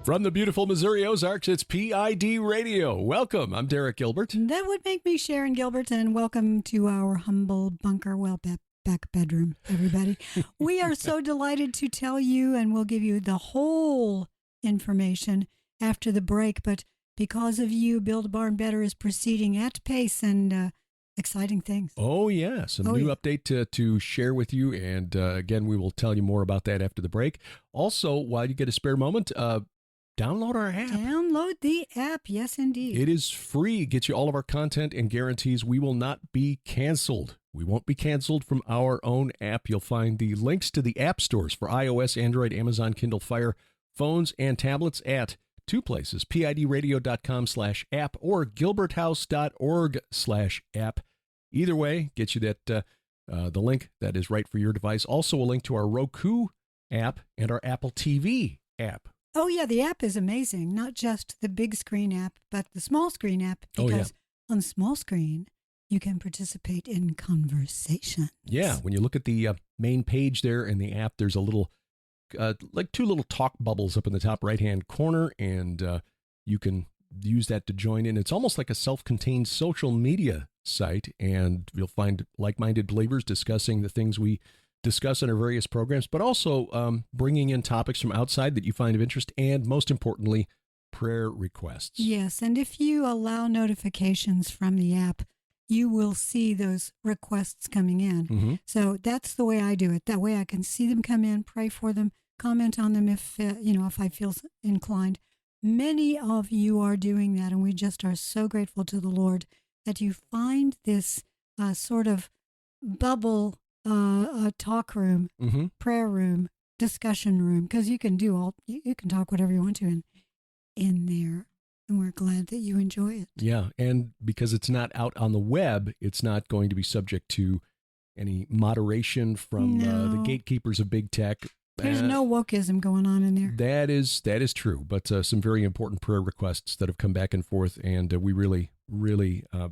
From the beautiful Missouri Ozarks, it's PID Radio. Welcome. I'm Derek Gilbert. That would make me Sharon Gilbert, and welcome to our humble bunker, back bedroom, everybody. We are so delighted to tell you, and we'll give you the whole information after the break, but because of you, Build a Barn Better is proceeding at pace and exciting things. Oh, yes. A new update to share with you, and again, we will tell you more about that after the break. Also, while you get a spare moment, download our app. Download the app. Yes, indeed. It is free. Gets you all of our content and guarantees we will not be canceled. We won't be canceled from our own app. You'll find the links to the app stores for iOS, Android, Amazon, Kindle Fire, phones, and tablets at two places, pidradio.com/app or gilberthouse.org/app. Either way, gets you that the link that is right for your device. Also, a link to our Roku app and our Apple TV app. Oh, yeah, the app is amazing. Not just the big screen app, but the small screen app. Because on the small screen, you can participate in conversations. Yeah, when you look at the main page there in the app, there's a little, like two little talk bubbles up in the top right-hand corner, and you can use that to join in. It's almost like a self-contained social media site, and you'll find like-minded believers discussing the things we discuss in our various programs, but also bringing in topics from outside that you find of interest, and most importantly, prayer requests. Yes, and if you allow notifications from the app, you will see those requests coming in. Mm-hmm. So that's the way I do it. That way I can see them come in, pray for them, comment on them if I feel inclined. Many of you are doing that, and we just are so grateful to the Lord that you find this sort of bubble talk room, mm-hmm. prayer room, discussion room, because you can talk whatever you want to in there, and we're glad that you enjoy it. Yeah, and because it's not out on the web, it's not going to be subject to any moderation from the gatekeepers of big tech. There's no wokeism going on in there. That is true, but some very important prayer requests that have come back and forth, and we really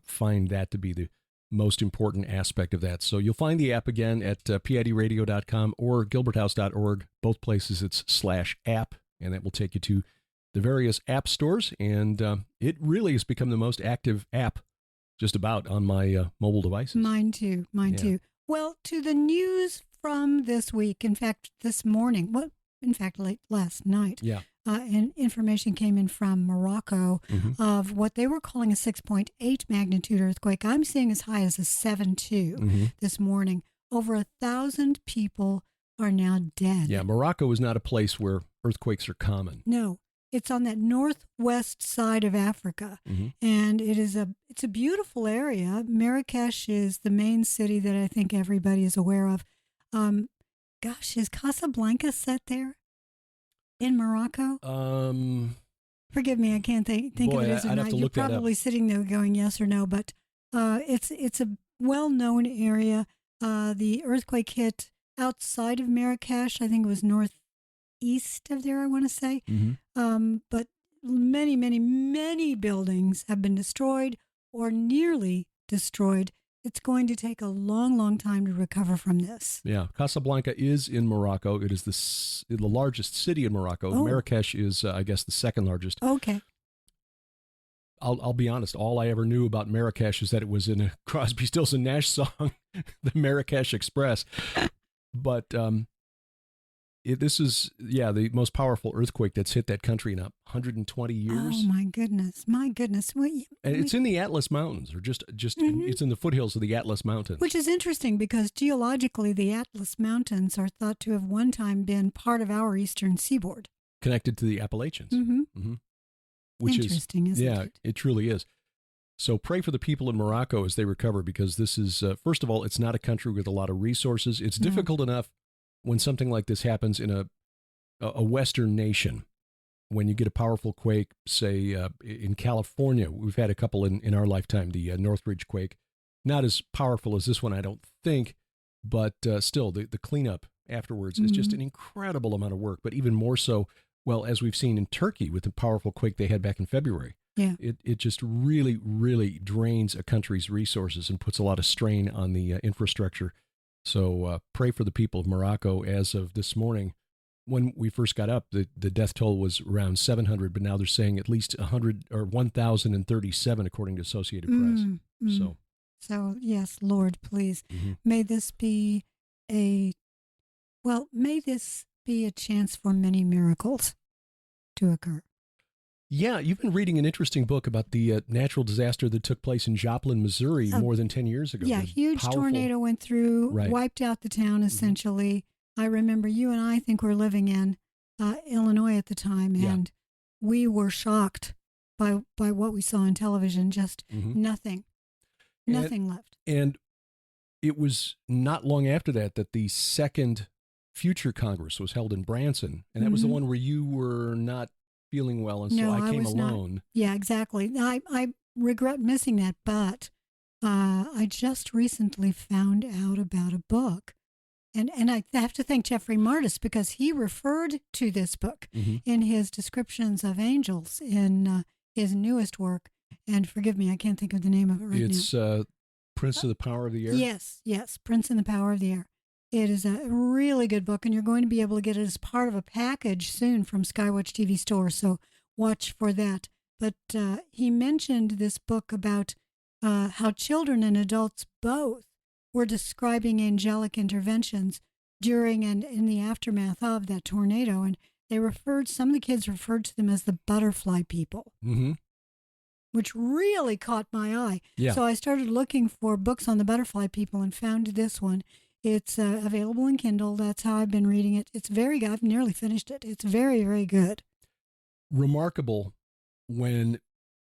find that to be the most important aspect of that. So you'll find the app again at pidradio.com or gilberthouse.org. Both places it's /app, and that will take you to the various app stores. And it really has become the most active app just about on my mobile devices. Mine too. Well, to the news from this week, in fact, this morning, late last night. Yeah. And information came in from Morocco mm-hmm. of what they were calling a 6.8 magnitude earthquake. I'm seeing as high as a 7.2 mm-hmm. this morning. Over 1,000 people are now dead. Yeah, Morocco is not a place where earthquakes are common. No, it's on that northwest side of Africa, mm-hmm. and it's a beautiful area. Marrakesh is the main city that I think everybody is aware of. Is Casablanca set there? In Morocco? Forgive me, I can't think of it as or not. You're probably sitting there going yes or no, but it's a well-known area. The earthquake hit outside of Marrakesh. I think it was northeast of there, I want to say. Mm-hmm. But many, many, many buildings have been destroyed or nearly destroyed. It's going to take a long, long time to recover from this. Yeah, Casablanca is in Morocco. It is the largest city in Morocco. Oh. Marrakesh is, I guess, the second largest. Okay. I'll be honest. All I ever knew about Marrakesh is that it was in a Crosby, Stills and Nash song, the Marrakesh Express. But this is, the most powerful earthquake that's hit that country in 120 years. Oh, my goodness. And it's in the Atlas Mountains, or just mm-hmm. it's in the foothills of the Atlas Mountains. Which is interesting because geologically, the Atlas Mountains are thought to have one time been part of our eastern seaboard. Connected to the Appalachians. Mm-hmm. Mm-hmm. Interesting, isn't it? Yeah, it truly is. So pray for the people in Morocco as they recover, because this is, first of all, it's not a country with a lot of resources. It's difficult enough when something like this happens in a Western nation. When you get a powerful quake, say in California, we've had a couple in our lifetime, the Northridge quake. Not as powerful as this one, I don't think, but still, the cleanup afterwards is just an incredible amount of work. But even more so, well, as we've seen in Turkey with the powerful quake they had back in February. Yeah. It just really, really drains a country's resources and puts a lot of strain on the infrastructure. So pray for the people of Morocco. As of this morning, when we first got up, the death toll was around 700, but now they're saying at least 100 or 1,037, according to Associated Press. So yes, Lord, please, mm-hmm. may this be a chance for many miracles to occur. Yeah, you've been reading an interesting book about the natural disaster that took place in Joplin, Missouri, more than 10 years ago. Yeah, huge tornado went through, wiped out the town, essentially. Mm-hmm. I remember you and I think were living in Illinois at the time, and we were shocked by what we saw on television. Just nothing left. And it was not long after that the second Future Congress was held in Branson, and that was the one where you were not feeling well, and so I came alone. Not. Yeah, exactly. I regret missing that, but I just recently found out about a book, and I have to thank Jeffrey Martis because he referred to this book in his descriptions of angels in his newest work. And forgive me, I can't think of the name of it now. It's Prince of the Power of the Air? Yes, Prince and the Power of the Air. It is a really good book, and you're going to be able to get it as part of a package soon from Skywatch TV Store, so watch for that. But he mentioned this book about how children and adults both were describing angelic interventions during and in the aftermath of that tornado, and some of the kids referred to them as the butterfly people. Mm-hmm. Which really caught my eye. Yeah. So I started looking for books on the butterfly people and found this one. It's available in Kindle. That's how I've been reading it. I've nearly finished it. It's very, very good. Remarkable when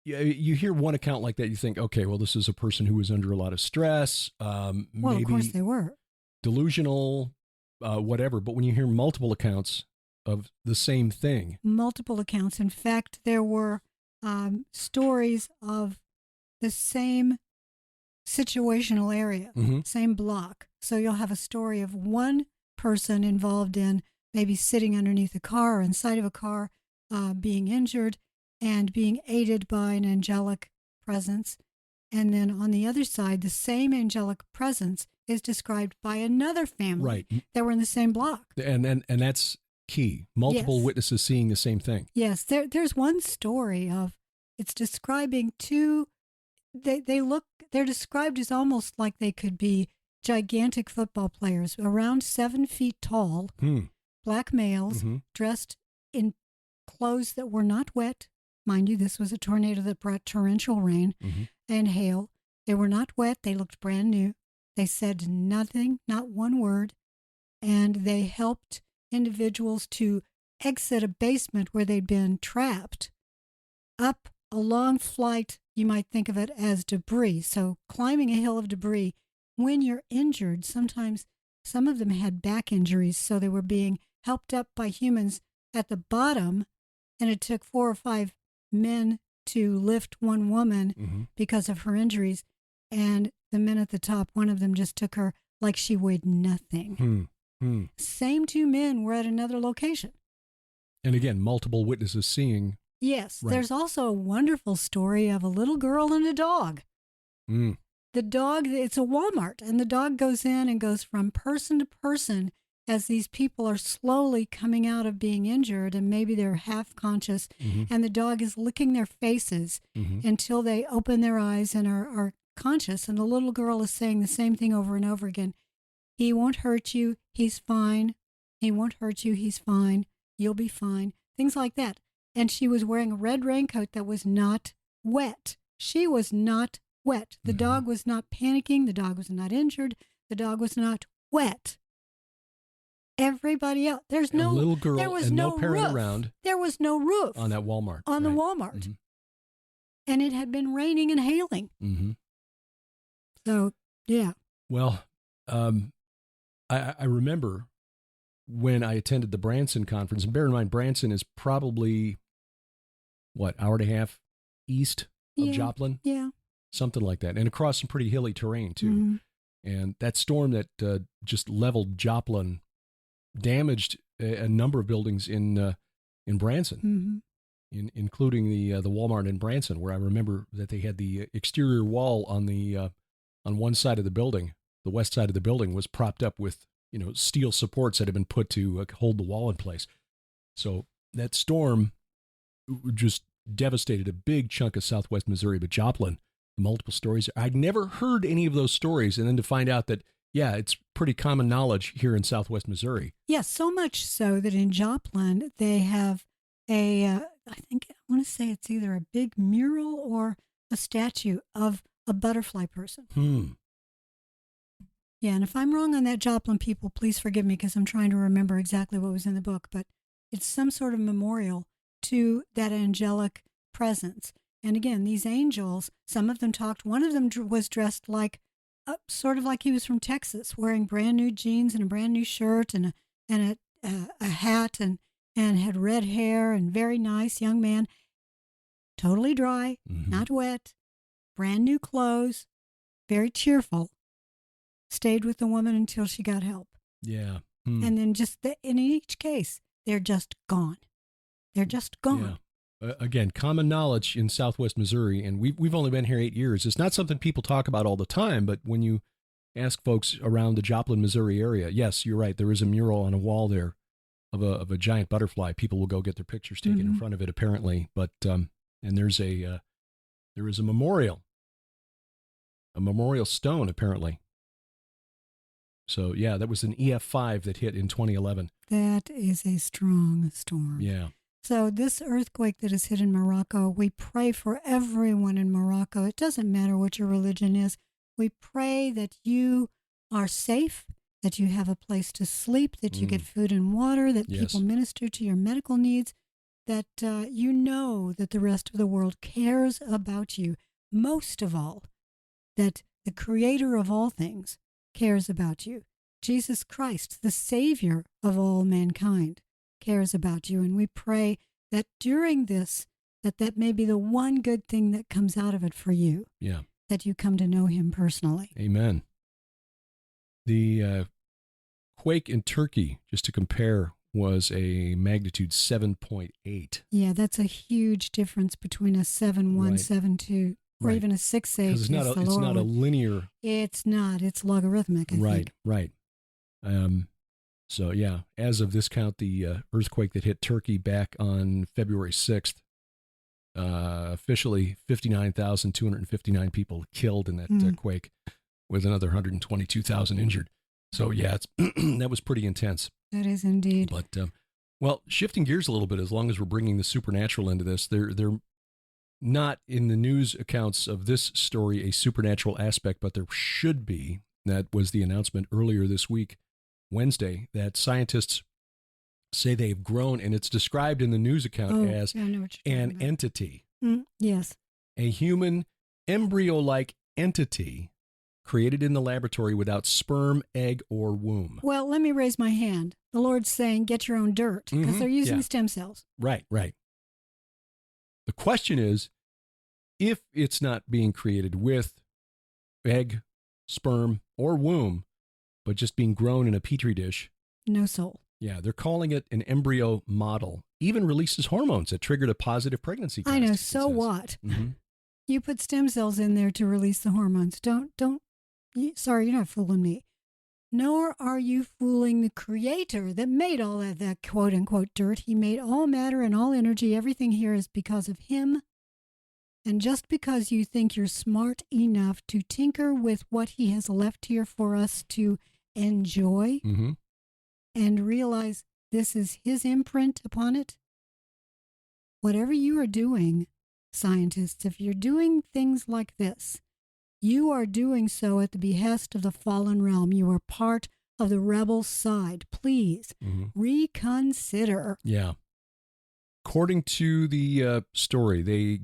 you hear one account like that, you think, okay, well, this is a person who was under a lot of stress. Maybe of course they were. Delusional, whatever. But when you hear multiple accounts of the same thing. Multiple accounts. In fact, there were stories of the same situational area, same block. So you'll have a story of one person involved in maybe sitting underneath a car or inside of a car, being injured and being aided by an angelic presence. And then on the other side, the same angelic presence is described by another family that were in the same block. And that's key. Multiple witnesses seeing the same thing. Yes, there's one story of it's describing two. They're described as almost like they could be gigantic football players, around 7 feet tall, black males dressed in clothes that were not wet. Mind you, this was a tornado that brought torrential rain and hail. They were not wet. They looked brand new. They said nothing, not one word, and they helped individuals to exit a basement where they'd been trapped up a long flight. You might think of it as debris. So climbing a hill of debris. When you're injured, sometimes some of them had back injuries, so they were being helped up by humans at the bottom, and it took 4 or 5 men to lift one woman because of her injuries. And the men at the top, one of them just took her like she weighed nothing. Same 2 men were at another location. And again, multiple witnesses seeing. Yes. There's also a wonderful story of a little girl and a dog. The dog, it's a Walmart, and the dog goes in and goes from person to person as these people are slowly coming out of being injured, and maybe they're half conscious, and the dog is licking their faces until they open their eyes and are conscious. And the little girl is saying the same thing over and over again. He won't hurt you. He's fine. He won't hurt you. He's fine. You'll be fine. Things like that. And she was wearing a red raincoat that was not wet. She was not wet. The dog was not panicking. The dog was not injured. The dog was not wet. Everybody else, there's no little girl there was and no no parent roof. around. There was no roof on that Walmart. On the Walmart. And it had been raining and hailing. So, yeah. Well, I remember when I attended the Branson conference, and bear in mind, Branson is probably, hour and a half east of Joplin? Yeah. Something like that. And across some pretty hilly terrain, too. And that storm that just leveled Joplin damaged a number of buildings in Branson, including the Walmart in Branson, where I remember that they had the exterior wall on one side of the building. The west side of the building was propped up with steel supports that had been put to hold the wall in place. So that storm just devastated a big chunk of southwest Missouri. But Joplin, multiple stories. I'd never heard any of those stories. And then to find out that, yeah, it's pretty common knowledge here in southwest Missouri. Yes, so much so that in Joplin, they have I want to say it's either a big mural or a statue of a butterfly person. Yeah, and if I'm wrong on that, Joplin people, please forgive me because I'm trying to remember exactly what was in the book, but it's some sort of memorial to that angelic presence. And again, these angels, some of them talked, one of them was dressed like, sort of like he was from Texas, wearing brand new jeans and a brand new shirt and a hat and had red hair and very nice young man, totally dry, not wet, brand new clothes, very cheerful. Stayed with the woman until she got help. Yeah. And then in each case, they're just gone. They're just gone. Yeah. Again, common knowledge in southwest Missouri, and we've only been here 8 years. It's not something people talk about all the time, but when you ask folks around the Joplin, Missouri area, yes, you're right. There is a mural on a wall there of a giant butterfly. People will go get their pictures taken in front of it, apparently. But and there is a memorial stone, apparently. So, yeah, that was an EF5 that hit in 2011. That is a strong storm. Yeah. So this earthquake that has hit in Morocco, we pray for everyone in Morocco. It doesn't matter what your religion is. We pray that you are safe, that you have a place to sleep, that you get food and water, that people minister to your medical needs, that you know that the rest of the world cares about you. Most of all, that the creator of all things cares about you. Jesus Christ, the Savior of all mankind, cares about you. And we pray that during this, that may be the one good thing that comes out of it for you. Yeah. That you come to know him personally. Amen. The quake in Turkey, just to compare, was a magnitude 7.8. Yeah, that's a huge difference between a 7.1, Right. 7.2. Or even a 6.8. Because it's not a linear. It's not. It's logarithmic, I think. Right. So, yeah, as of this count, the earthquake that hit Turkey back on February 6th, officially 59,259 people killed in that quake, with another 122,000 injured. So, yeah, that was pretty intense. That is indeed. But, well, shifting gears a little bit, as long as we're bringing the supernatural into this, they're not in the news accounts of this story a supernatural aspect, but there should be. That was the announcement earlier this week, Wednesday, that scientists say they've grown, and it's described in the news account as an entity. Yes. A human embryo-like entity created in the laboratory without sperm, egg, or womb. Well, let me raise my hand. The Lord's saying, get your own dirt, because they're using stem cells. Right. The question is, if it's not being created with egg, sperm, or womb, but just being grown in a petri dish. No soul. Yeah, they're calling it an embryo model. Even releases hormones that triggered a positive pregnancy test. I know, so what? You put stem cells in there to release the hormones. Sorry, you're not fooling me. Nor are you fooling the creator that made all that quote-unquote dirt. He made all matter and all energy. Everything here is because of him. And just because you think you're smart enough to tinker with what he has left here for us to enjoy and realize this is his imprint upon it, whatever you are doing, scientists, if you're doing things like this, you are doing so at the behest of the fallen realm. You are part of the rebel side. Please reconsider. Yeah. According to the story, they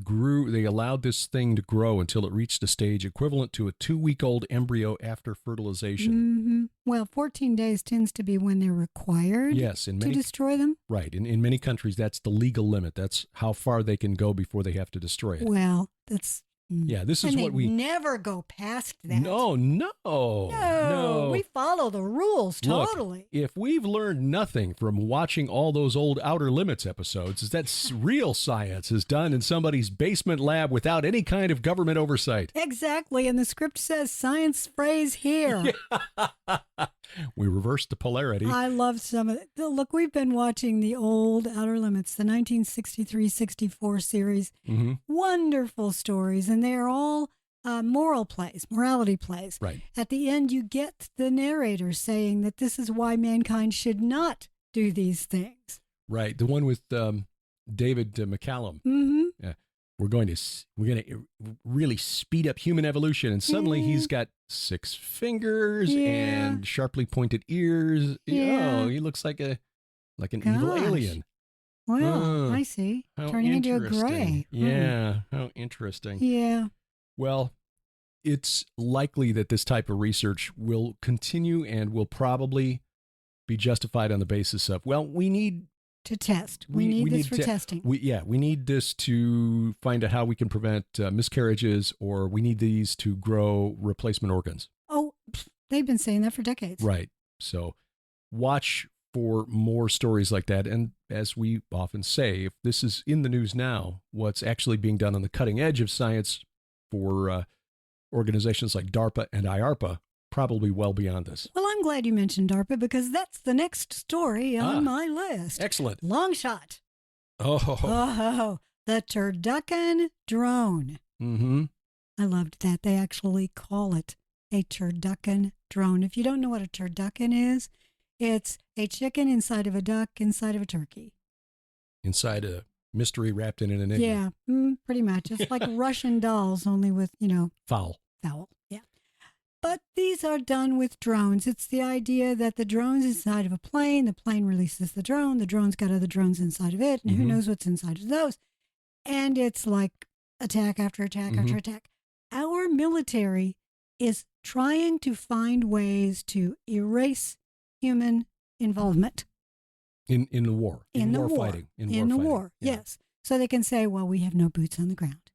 allowed this thing to grow until it reached a stage equivalent to a 2-week-old embryo after fertilization. Well, 14 days tends to be when they're required to destroy them. Right. In many countries, that's the legal limit. That's how far they can go before they have to destroy it. Well, that's... Yeah, this is what we never go past that. No. We follow the rules totally. Look, if we've learned nothing from watching all those old Outer Limits episodes, is that real science is done in somebody's basement lab without any kind of government oversight. Exactly, and the script says science phrase here. We reversed the polarity. I love some of it. Look, we've been watching the old Outer Limits, the 1963-64 series. Mm-hmm. Wonderful stories, and they're all morality plays. Right. At the end, you get the narrator saying that this is why mankind should not do these things. Right. The one with David McCallum. Mm-hmm. Yeah. We're going to really speed up human evolution, and suddenly he's got 6 fingers and sharply pointed ears. Yeah. Oh, he looks like an evil alien. Well, I see. Turning into a gray. Yeah. How interesting. Yeah. Well, it's likely that this type of research will continue and will probably be justified on the basis of, well, we need to test. We need this for testing. We need this to find out how we can prevent miscarriages, or we need these to grow replacement organs. Oh, they've been saying that for decades. Right. So watch for more stories like that. And as we often say, if this is in the news now, what's actually being done on the cutting edge of science for organizations like DARPA and IARPA, probably well beyond this. Well, I'm glad you mentioned DARPA because that's the next story on my list. Excellent. Long shot. Oh, the turducken drone. Mm-hmm. I loved that. They actually call it a turducken drone. If you don't know what a turducken is, it's a chicken inside of a duck inside of a turkey. Inside a mystery wrapped in an enigma. Yeah, pretty much. It's like Russian dolls, only with, fowl. Yeah. But these are done with drones. It's the idea that the drone's inside of a plane, the plane releases the drone's got other drones inside of it, and who knows what's inside of those. And it's like attack after attack after attack. Our military is trying to find ways to erase human involvement. In the war. In the war fighting. In the war, yeah. yes. So they can say, well, we have no boots on the ground.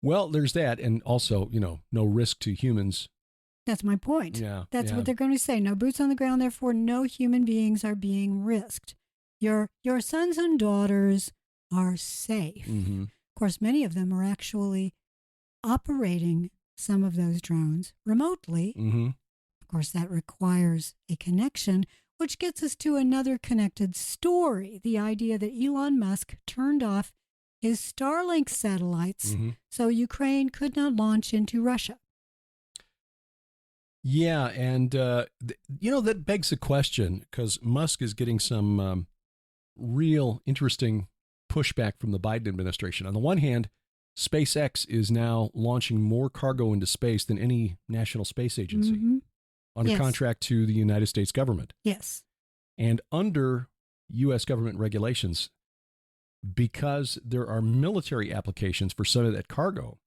Well, there's that. And also, no risk to humans. That's my point. Yeah. That's what they're going to say. No boots on the ground, therefore no human beings are being risked. Your sons and daughters are safe. Mm-hmm. Of course, many of them are actually operating some of those drones remotely. Mm-hmm. Of course, that requires a connection, which gets us to another connected story. The idea that Elon Musk turned off his Starlink satellites so Ukraine could not launch into Russia. Yeah, and, that begs the question, because Musk is getting some real interesting pushback from the Biden administration. On the one hand, SpaceX is now launching more cargo into space than any national space agency under contract to the United States government. Yes. And under U.S. government regulations, because there are military applications for some of that cargo,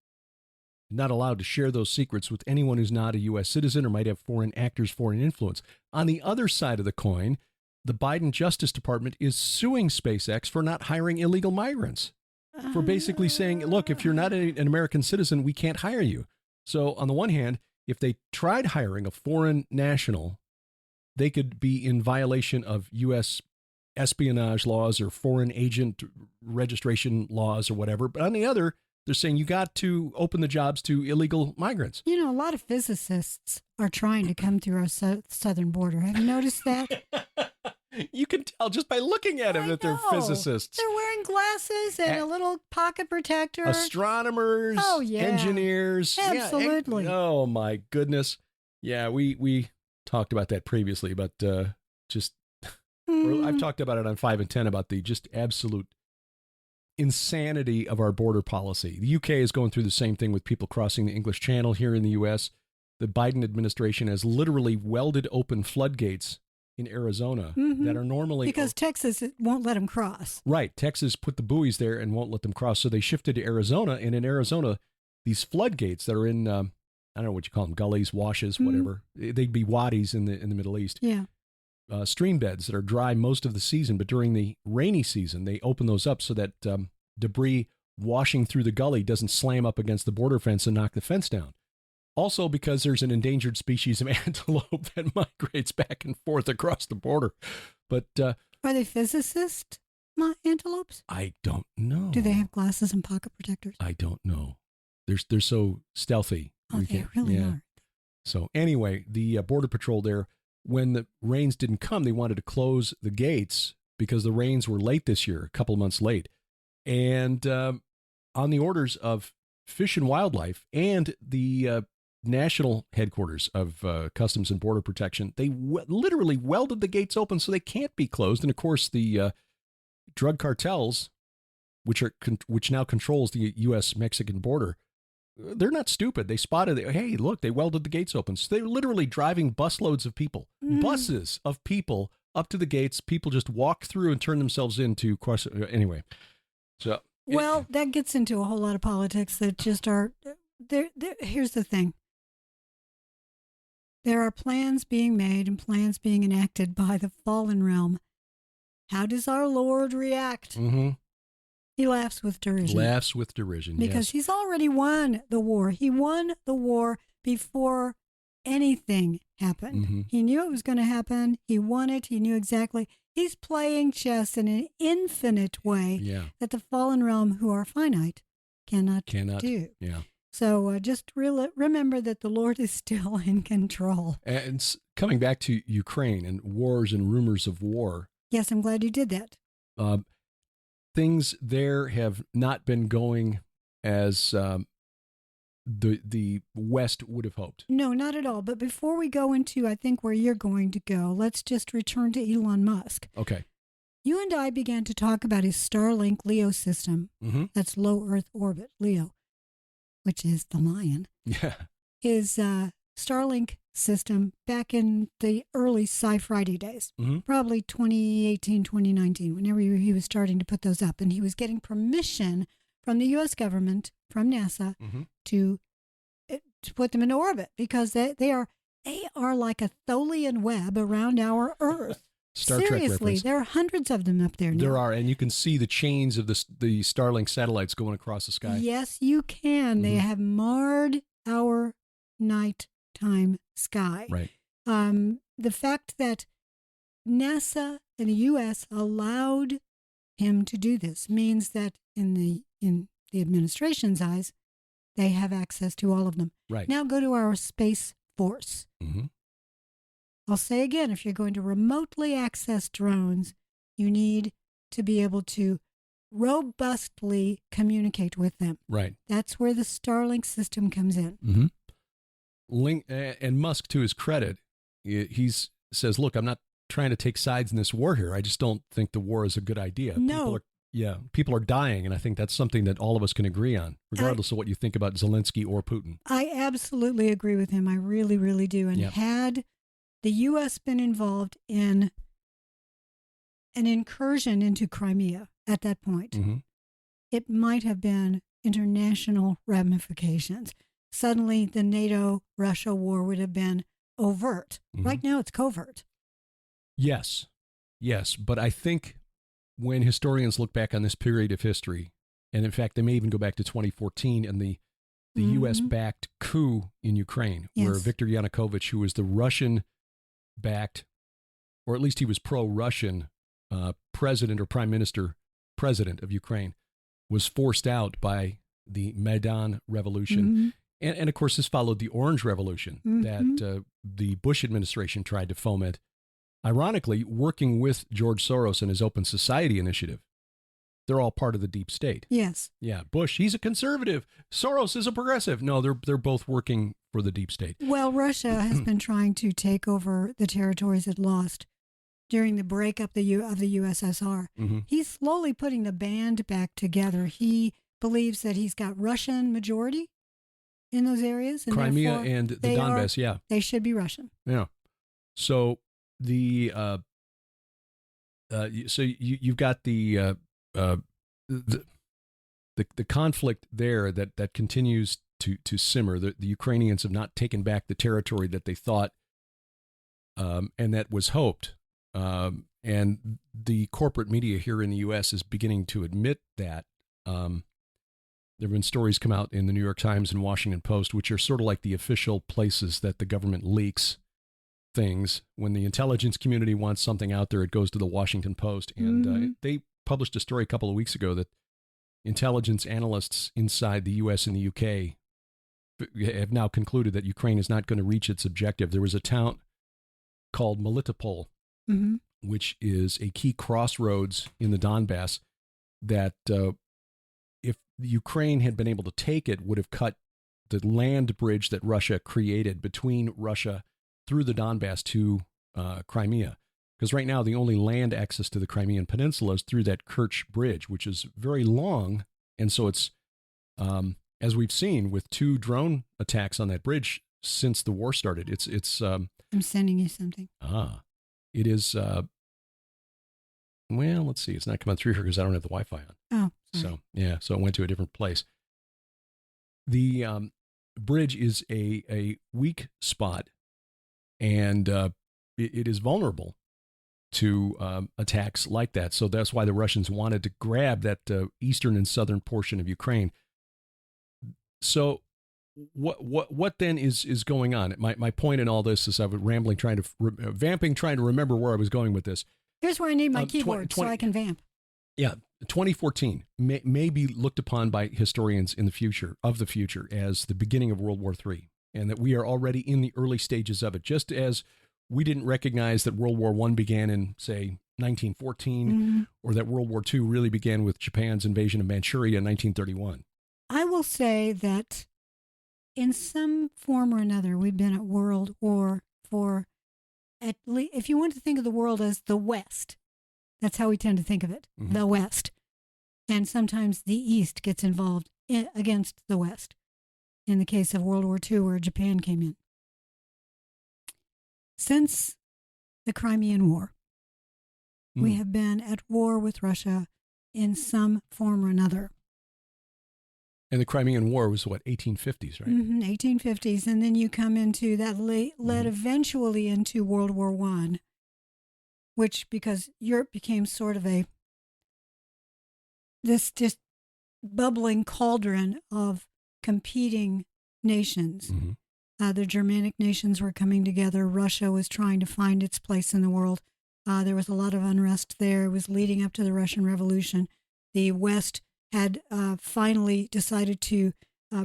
not allowed to share those secrets with anyone who's not a U.S. citizen or might have foreign actors, foreign influence. On the other side of the coin, the Biden Justice Department is suing SpaceX for not hiring illegal migrants, for basically saying, look, if you're not an American citizen, we can't hire you. So on the one hand, if they tried hiring a foreign national, they could be in violation of U.S. espionage laws or foreign agent registration laws or whatever. But on the other, they're saying you got to open the jobs to illegal migrants. A lot of physicists are trying to come through our southern border. Have you noticed that? You can tell just by looking at them that they're physicists. They're wearing glasses and a little pocket protector. Astronomers, engineers. Absolutely. Yeah, oh, my goodness. Yeah, we talked about that previously, but I've talked about it on 5 and 10 about the just absolute insanity of our border policy. The UK is going through the same thing with people crossing the English Channel here in the U.S. The Biden administration has literally welded open floodgates in Arizona that are normally... Because Texas won't let them cross. Right. Texas put the buoys there and won't let them cross. So they shifted to Arizona. And in Arizona, these floodgates that are in, I don't know what you call them, gullies, washes, whatever. They'd be wadis in the Middle East. Yeah. Stream beds that are dry most of the season, but during the rainy season, they open those up so that debris washing through the gully doesn't slam up against the border fence and knock the fence down. Also because there's an endangered species of antelope that migrates back and forth across the border. But are they physicist antelopes? I don't know. Do they have glasses and pocket protectors? I don't know. They're so stealthy. Oh, they really are. So anyway, the Border Patrol there when the rains didn't come, they wanted to close the gates because the rains were late this year, a couple of months late. And on the orders of Fish and Wildlife and the national headquarters of Customs and Border Protection, they literally welded the gates open so they can't be closed. And of course, the drug cartels, which now controls the U.S.-Mexican border, they're not stupid. They spotted it. Hey, look, they welded the gates open. So they're literally driving busloads of people, buses of people up to the gates. People just walk through and turn themselves into anyway. So well, that gets into a whole lot of politics that just are there. Here's the thing. There are plans being made and plans being enacted by the fallen realm. How does our Lord react? Mm-hmm. He laughs with derision. Laughs with derision, because he's already won the war. He won the war before anything happened. Mm-hmm. He knew it was going to happen. He won it. He knew exactly. He's playing chess in an infinite way that the fallen realm, who are finite, cannot do. Yeah. So just remember that the Lord is still in control. And coming back to Ukraine and wars and rumors of war. Yes, I'm glad you did that. Things there have not been going as the West would have hoped. No, not at all. But before we go into, I think, where you're going to go, let's just return to Elon Musk. Okay. You and I began to talk about his Starlink LEO system. Mm-hmm. That's low Earth orbit, LEO, which is the lion. Yeah. His Starlink system back in the early Sci-Friday days, probably 2018, 2019, whenever he was starting to put those up. And he was getting permission from the U.S. government, from NASA, to put them into orbit because they are like a Tholian web around our Earth. Star Trek Seriously, reference. there are hundreds of them up there now. There are, and you can see the chains of the Starlink satellites going across the sky. Yes, you can. They have marred our nighttime sky. Right. The fact that NASA and the U.S. allowed him to do this means that in the administration's eyes, they have access to all of them. Right. Now go to our Space Force. Mm-hmm. I'll say again, if you're going to remotely access drones, you need to be able to robustly communicate with them. Right. That's where the Starlink system comes in. Mm-hmm. And Musk, to his credit, he says, look, I'm not trying to take sides in this war here. I just don't think the war is a good idea. No. People are dying, and I think that's something that all of us can agree on, regardless of what you think about Zelensky or Putin. I absolutely agree with him. I really, really do. And had the U.S. been involved in an incursion into Crimea at that point, it might have been international ramifications. Suddenly, the NATO-Russia war would have been overt. Right now, it's covert. Yes. But I think when historians look back on this period of history, and in fact, they may even go back to 2014 and the U.S.-backed coup in Ukraine, where Viktor Yanukovych, who was the Russian-backed, or at least he was pro-Russian president or president of Ukraine, was forced out by the Maidan Revolution. And of course, this followed the Orange Revolution that the Bush administration tried to foment, ironically, working with George Soros and his Open Society initiative. They're all part of the deep state. Yes. Yeah, Bush, he's a conservative. Soros is a progressive. No, they're both working for the deep state. Well, Russia has been trying to take over the territories it lost during the breakup of the USSR. He's slowly putting the band back together. He believes that he's got Russian majority in those areas. And Crimea and the Donbass, they should be Russian. Yeah. So you've got the conflict there that continues to simmer. The Ukrainians have not taken back the territory that they thought and that was hoped. And the corporate media here in the U.S. is beginning to admit that. There have been stories come out in the New York Times and Washington Post, which are sort of like the official places that the government leaks things. When the intelligence community wants something out there, it goes to the Washington Post. And they published a story a couple of weeks ago that intelligence analysts inside the U.S. and the U.K. have now concluded that Ukraine is not going to reach its objective. There was a town called Melitopol, Mm-hmm. which is a key crossroads in the Donbass that if Ukraine had been able to take it, would have cut the land bridge that Russia created between Russia through the Donbass to Crimea. Because right now, the only land access to the Crimean Peninsula is through that Kerch Bridge, which is very long. And so it's, as we've seen with 2 drone attacks on that bridge since the war started, it's I'm sending you something. it is, well, let's see. It's not coming through here because I don't have the Wi-Fi on. Oh, sorry. So it went to a different place. The bridge is a weak spot, and it is vulnerable to attacks like that. So that's why the Russians wanted to grab that eastern and southern portion of Ukraine. So what then is going on? My point in all this is I was rambling, trying to remember where I was going with this. Here's where I need my keyboard so I can vamp. Yeah, 2014 may be looked upon by historians in the future as the beginning of World War III, and that we are already in the early stages of it, just as we didn't recognize that World War I began in, say, 1914, or that World War II really began with Japan's invasion of Manchuria in 1931. I will say that in some form or another, we've been at world war for at least, if you want to think of the world as the West, that's how we tend to think of it, the West. And sometimes the East gets involved against the West, in the case of World War II, where Japan came in. Since the Crimean War, we have been at war with Russia in some form or another. And the Crimean War was, what, 1850s, right? 1850s. And then you come into that led eventually into World War I, which, because Europe became sort of this just bubbling cauldron of competing nations. The Germanic nations were coming together. Russia was trying to find its place in the world. There was a lot of unrest there. It was leading up to the Russian Revolution. The West had finally decided to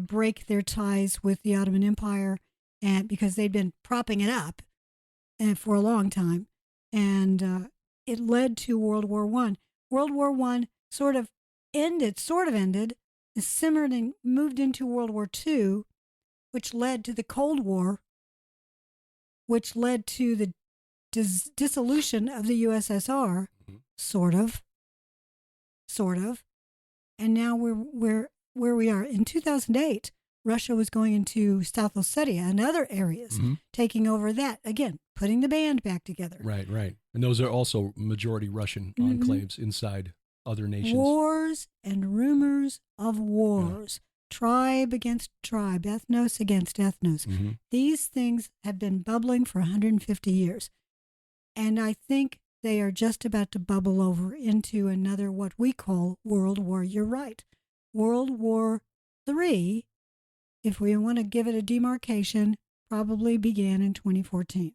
break their ties with the Ottoman Empire, and because they'd been propping it up for a long time. And it led to World War I. World War I sort of ended, simmered and moved into World War II, which led to the Cold War, which led to the dissolution of the USSR, sort of. And now we're where we are. In 2008, Russia was going into South Ossetia and other areas, taking over that, again, putting the band back together. Right. And those are also majority Russian enclaves inside other nations. Wars and rumors of wars. Tribe against tribe, ethnos against ethnos. These things have been bubbling for 150 years. And I think they are just about to bubble over into another, what we call World War. You're right. World War III, if we want to give it a demarcation, probably began in 2014.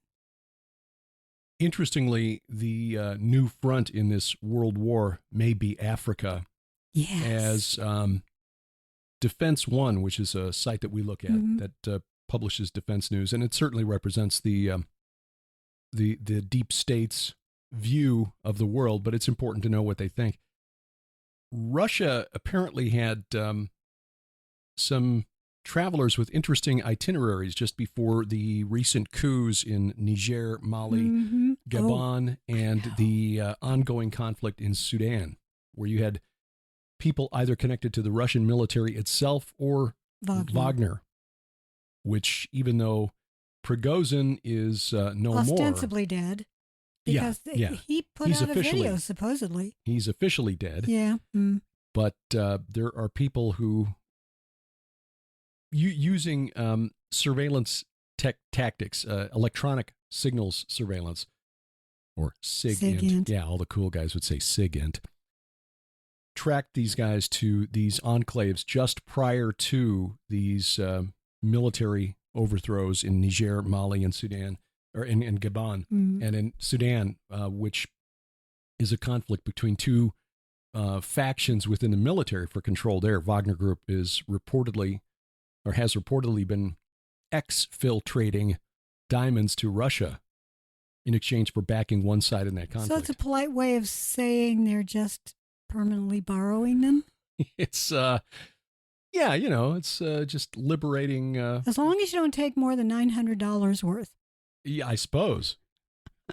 Interestingly, the new front in this world war may be Africa. Yes. As Defense One, which is a site that we look at that publishes defense news, and it certainly represents the deep state's view of the world, but it's important to know what they think. Russia apparently had some travelers with interesting itineraries just before the recent coups in Niger, Mali, Gabon, and the ongoing conflict in Sudan, where you had people either connected to the Russian military itself or Wagner, which, even though Prigozhin is no ostensibly dead, because he put out a video, supposedly. He's officially dead. Yeah. But there are people who, using surveillance tactics, electronic signals surveillance, or SIGINT. Yeah, all the cool guys would say SIGINT. Tracked these guys to these enclaves just prior to these military overthrows in Niger, Mali, and Sudan, or in Gabon, and in Sudan, which is a conflict between two factions within the military for control there. Wagner Group is reportedly, or has reportedly been exfiltrating diamonds to Russia in exchange for backing one side in that conflict. So it's a polite way of saying they're just permanently borrowing them? It's, yeah, it's just liberating. As long as you don't take more than $900 worth. Yeah, I suppose.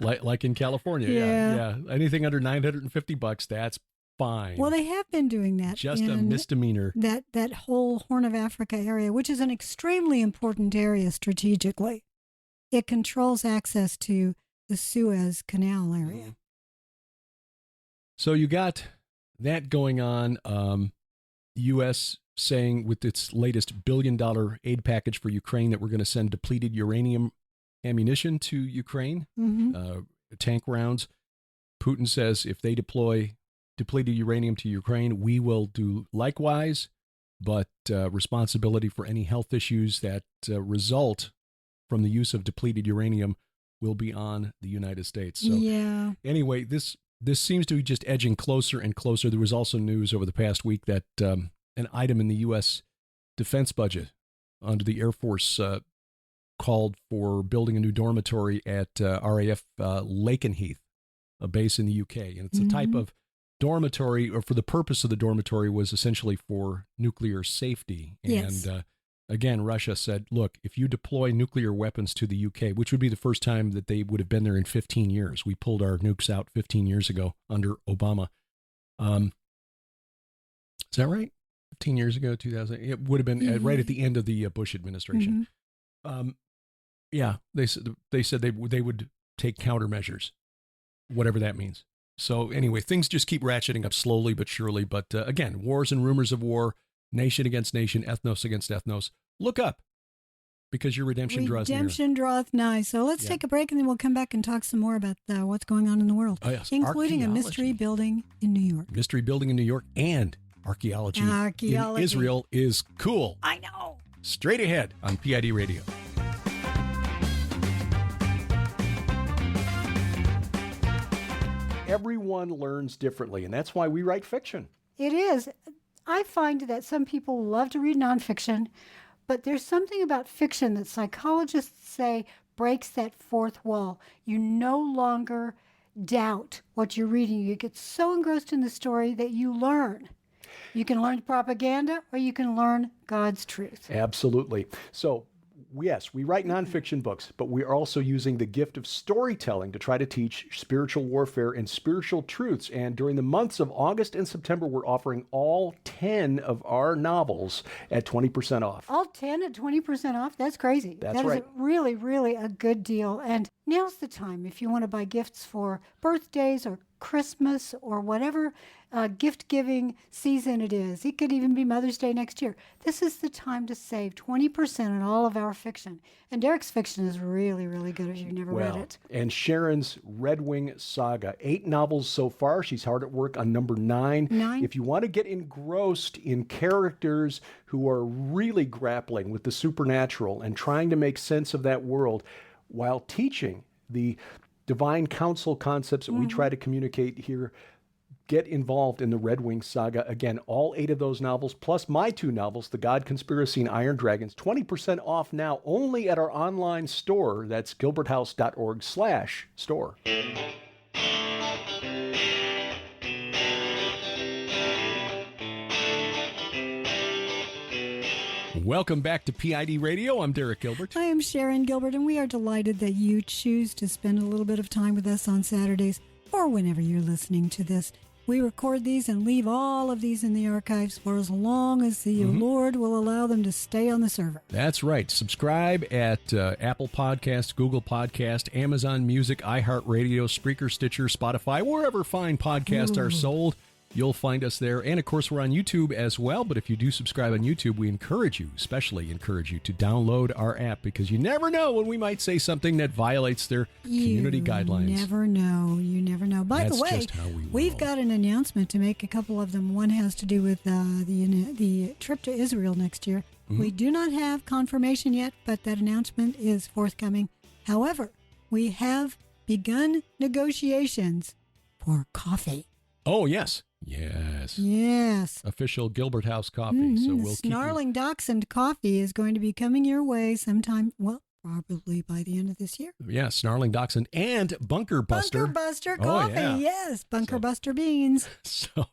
Like in California. Yeah. Yeah. Anything under $950, that's fine. Well, they have been doing that. Just a misdemeanor. That whole Horn of Africa area, which is an extremely important area strategically. It controls access to the Suez Canal area. So you got that going on. U.S. saying with its latest $1 billion aid package for Ukraine that we're going to send depleted uranium ammunition to Ukraine, tank rounds. Putin says if they deploy depleted uranium to Ukraine, we will do likewise, but responsibility for any health issues that result from the use of depleted uranium will be on the United States. So anyway, this seems to be just edging closer and closer. There was also news over the past week that an item in the U.S. defense budget under the Air Force called for building a new dormitory at RAF Lakenheath, a base in the UK. And it's a type of dormitory, or for the purpose of the dormitory was essentially for nuclear safety. Yes. And again, Russia said, look, if you deploy nuclear weapons to the UK, which would be the first time that they would have been there in 15 years. We pulled our nukes out 15 years ago under Obama. Is that right? 15 years ago, 2000. It would have been right at the end of the Bush administration. Yeah, they said they would take countermeasures, whatever that means. So anyway, things just keep ratcheting up slowly but surely. But again, wars and rumors of war, nation against nation, ethnos against ethnos. Look up, because your redemption draws near. Redemption draweth nigh. So let's take a break, and then we'll come back and talk some more about what's going on in the world, including a mystery building in New York. Mystery building in New York and archaeology in Israel is cool. I know. Straight ahead on PID Radio. Everyone learns differently, and that's why we write fiction. It is. I find that some people love to read nonfiction, but there's something about fiction that psychologists say breaks that fourth wall. You no longer doubt what you're reading. You get so engrossed in the story that you learn. You can learn propaganda, or you can learn God's truth. Absolutely. So, yes, we write nonfiction books, but we are also using the gift of storytelling to try to teach spiritual warfare and spiritual truths. And during the months of August and September, we're offering all 10 of our novels at 20% off. All 10 at 20% off? That's crazy. That's right. That is really, really a good deal. And now's the time if you want to buy gifts for birthdays or Christmas or whatever gift-giving season it is. It could even be Mother's Day next year. This is the time to save 20% on all of our fiction. And Derek's fiction is really, really good if you've never read it. And Sharon's Red Wing Saga, 8 novels so far. She's hard at work on number 9. If you want to get engrossed in characters who are really grappling with the supernatural and trying to make sense of that world while teaching the divine counsel concepts that we try to communicate here, get involved in the Red Wing Saga. Again, all 8 of those novels, plus my 2 novels, The God Conspiracy and Iron Dragons, 20% off now only at our online store. That's gilberthouse.org/store. Welcome back to PID Radio. I'm Derek Gilbert. I am Sharon Gilbert, and we are delighted that you choose to spend a little bit of time with us on Saturdays or whenever you're listening to this. We record these and leave all of these in the archives for as long as the Lord will allow them to stay on the server. That's right. Subscribe at Apple Podcast, Google Podcast, Amazon Music, iHeartRadio, Spreaker, Stitcher, Spotify, wherever fine podcasts are sold. You'll find us there. And, of course, we're on YouTube as well. But if you do subscribe on YouTube, we especially encourage you to download our app, because you never know when we might say something that violates their community guidelines. You never know. You never know. By the way, we've got an announcement to make, a couple of them. One has to do with the trip to Israel next year. We do not have confirmation yet, but that announcement is forthcoming. However, we have begun negotiations for coffee. Oh, yes. Yes. Official Gilbert House coffee. So we'll Snarling Dachshund coffee is going to be coming your way sometime, probably by the end of this year. Yeah, Snarling Dachshund and Bunker Buster. Bunker Buster coffee, yes. Bunker Buster beans. So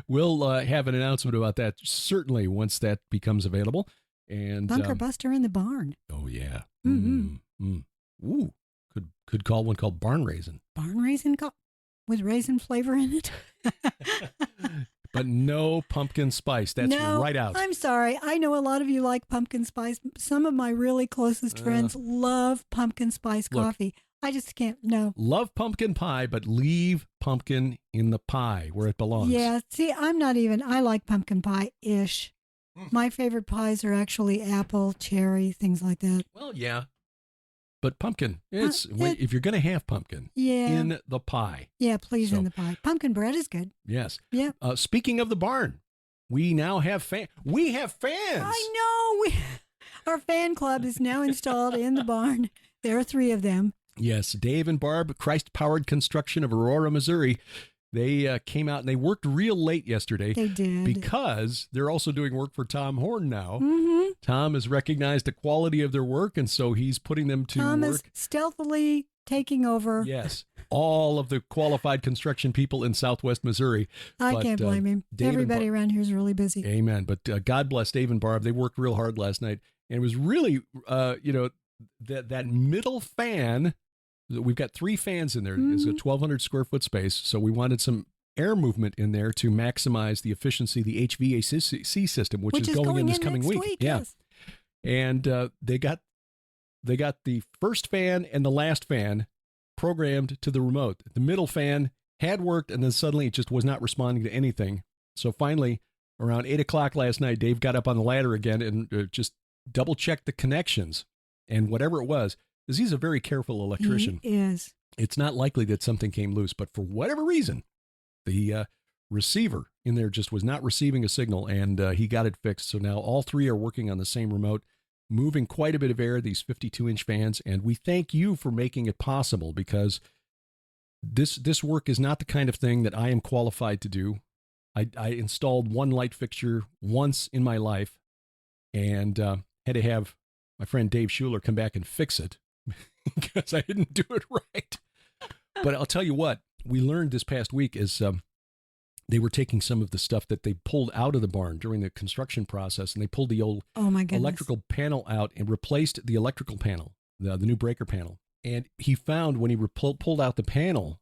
we'll have an announcement about that certainly once that becomes available. And Bunker Buster in the barn. Oh, yeah. Mm-hmm. Ooh, could call one called Barn Raisin. Barn Raisin with raisin flavor in it. But no pumpkin spice. That's right out. I'm sorry. I know a lot of you like pumpkin spice. Some of my really closest friends love pumpkin spice coffee. I just can't, no. Love pumpkin pie, but leave pumpkin in the pie where it belongs. Yeah, see, I like pumpkin pie-ish. My favorite pies are actually apple, cherry, things like that. Well, yeah. But pumpkin, if you're going to have pumpkin, in the pie. Yeah, please, in the pie. Pumpkin bread is good. Yes. Yeah. Speaking of the barn, we now have fans. We have fans. I know. Our fan club is now installed in the barn. There are 3 of them. Yes, Dave and Barb, Christ-Powered Construction of Aurora, Missouri. They came out and they worked real late yesterday. They did. Because they're also doing work for Tom Horn now. Mm-hmm. Tom has recognized the quality of their work, and so he's putting them to Tom work. is stealthily taking over. Yes. All of the qualified construction people in Southwest Missouri. I can't blame him. Everybody around here is really busy. Amen. But God bless Dave and Barb. They worked real hard last night. And it was really, that middle fan. We've got 3 fans in there. It's a 1,200 square foot space. So we wanted some air movement in there to maximize the efficiency of the HVAC system, which is going in this coming week. Yeah. Yes. And they got the first fan and the last fan programmed to the remote. The middle fan had worked, and then suddenly it just was not responding to anything. So finally, around 8 o'clock last night, Dave got up on the ladder again and just double-checked the connections. And whatever it was, because he's a very careful electrician. He is. It's not likely that something came loose, but for whatever reason, the receiver in there just was not receiving a signal, and he got it fixed. So now all 3 are working on the same remote, moving quite a bit of air, these 52-inch fans, and we thank you for making it possible, because this work is not the kind of thing that I am qualified to do. I installed one light fixture once in my life, and had to have my friend Dave Schuler come back and fix it because I didn't do it right. But I'll tell you what, we learned this past week is they were taking some of the stuff that they pulled out of the barn during the construction process, and they pulled the old electrical panel out and replaced the electrical panel, the new breaker panel. And he found when he pulled out the panel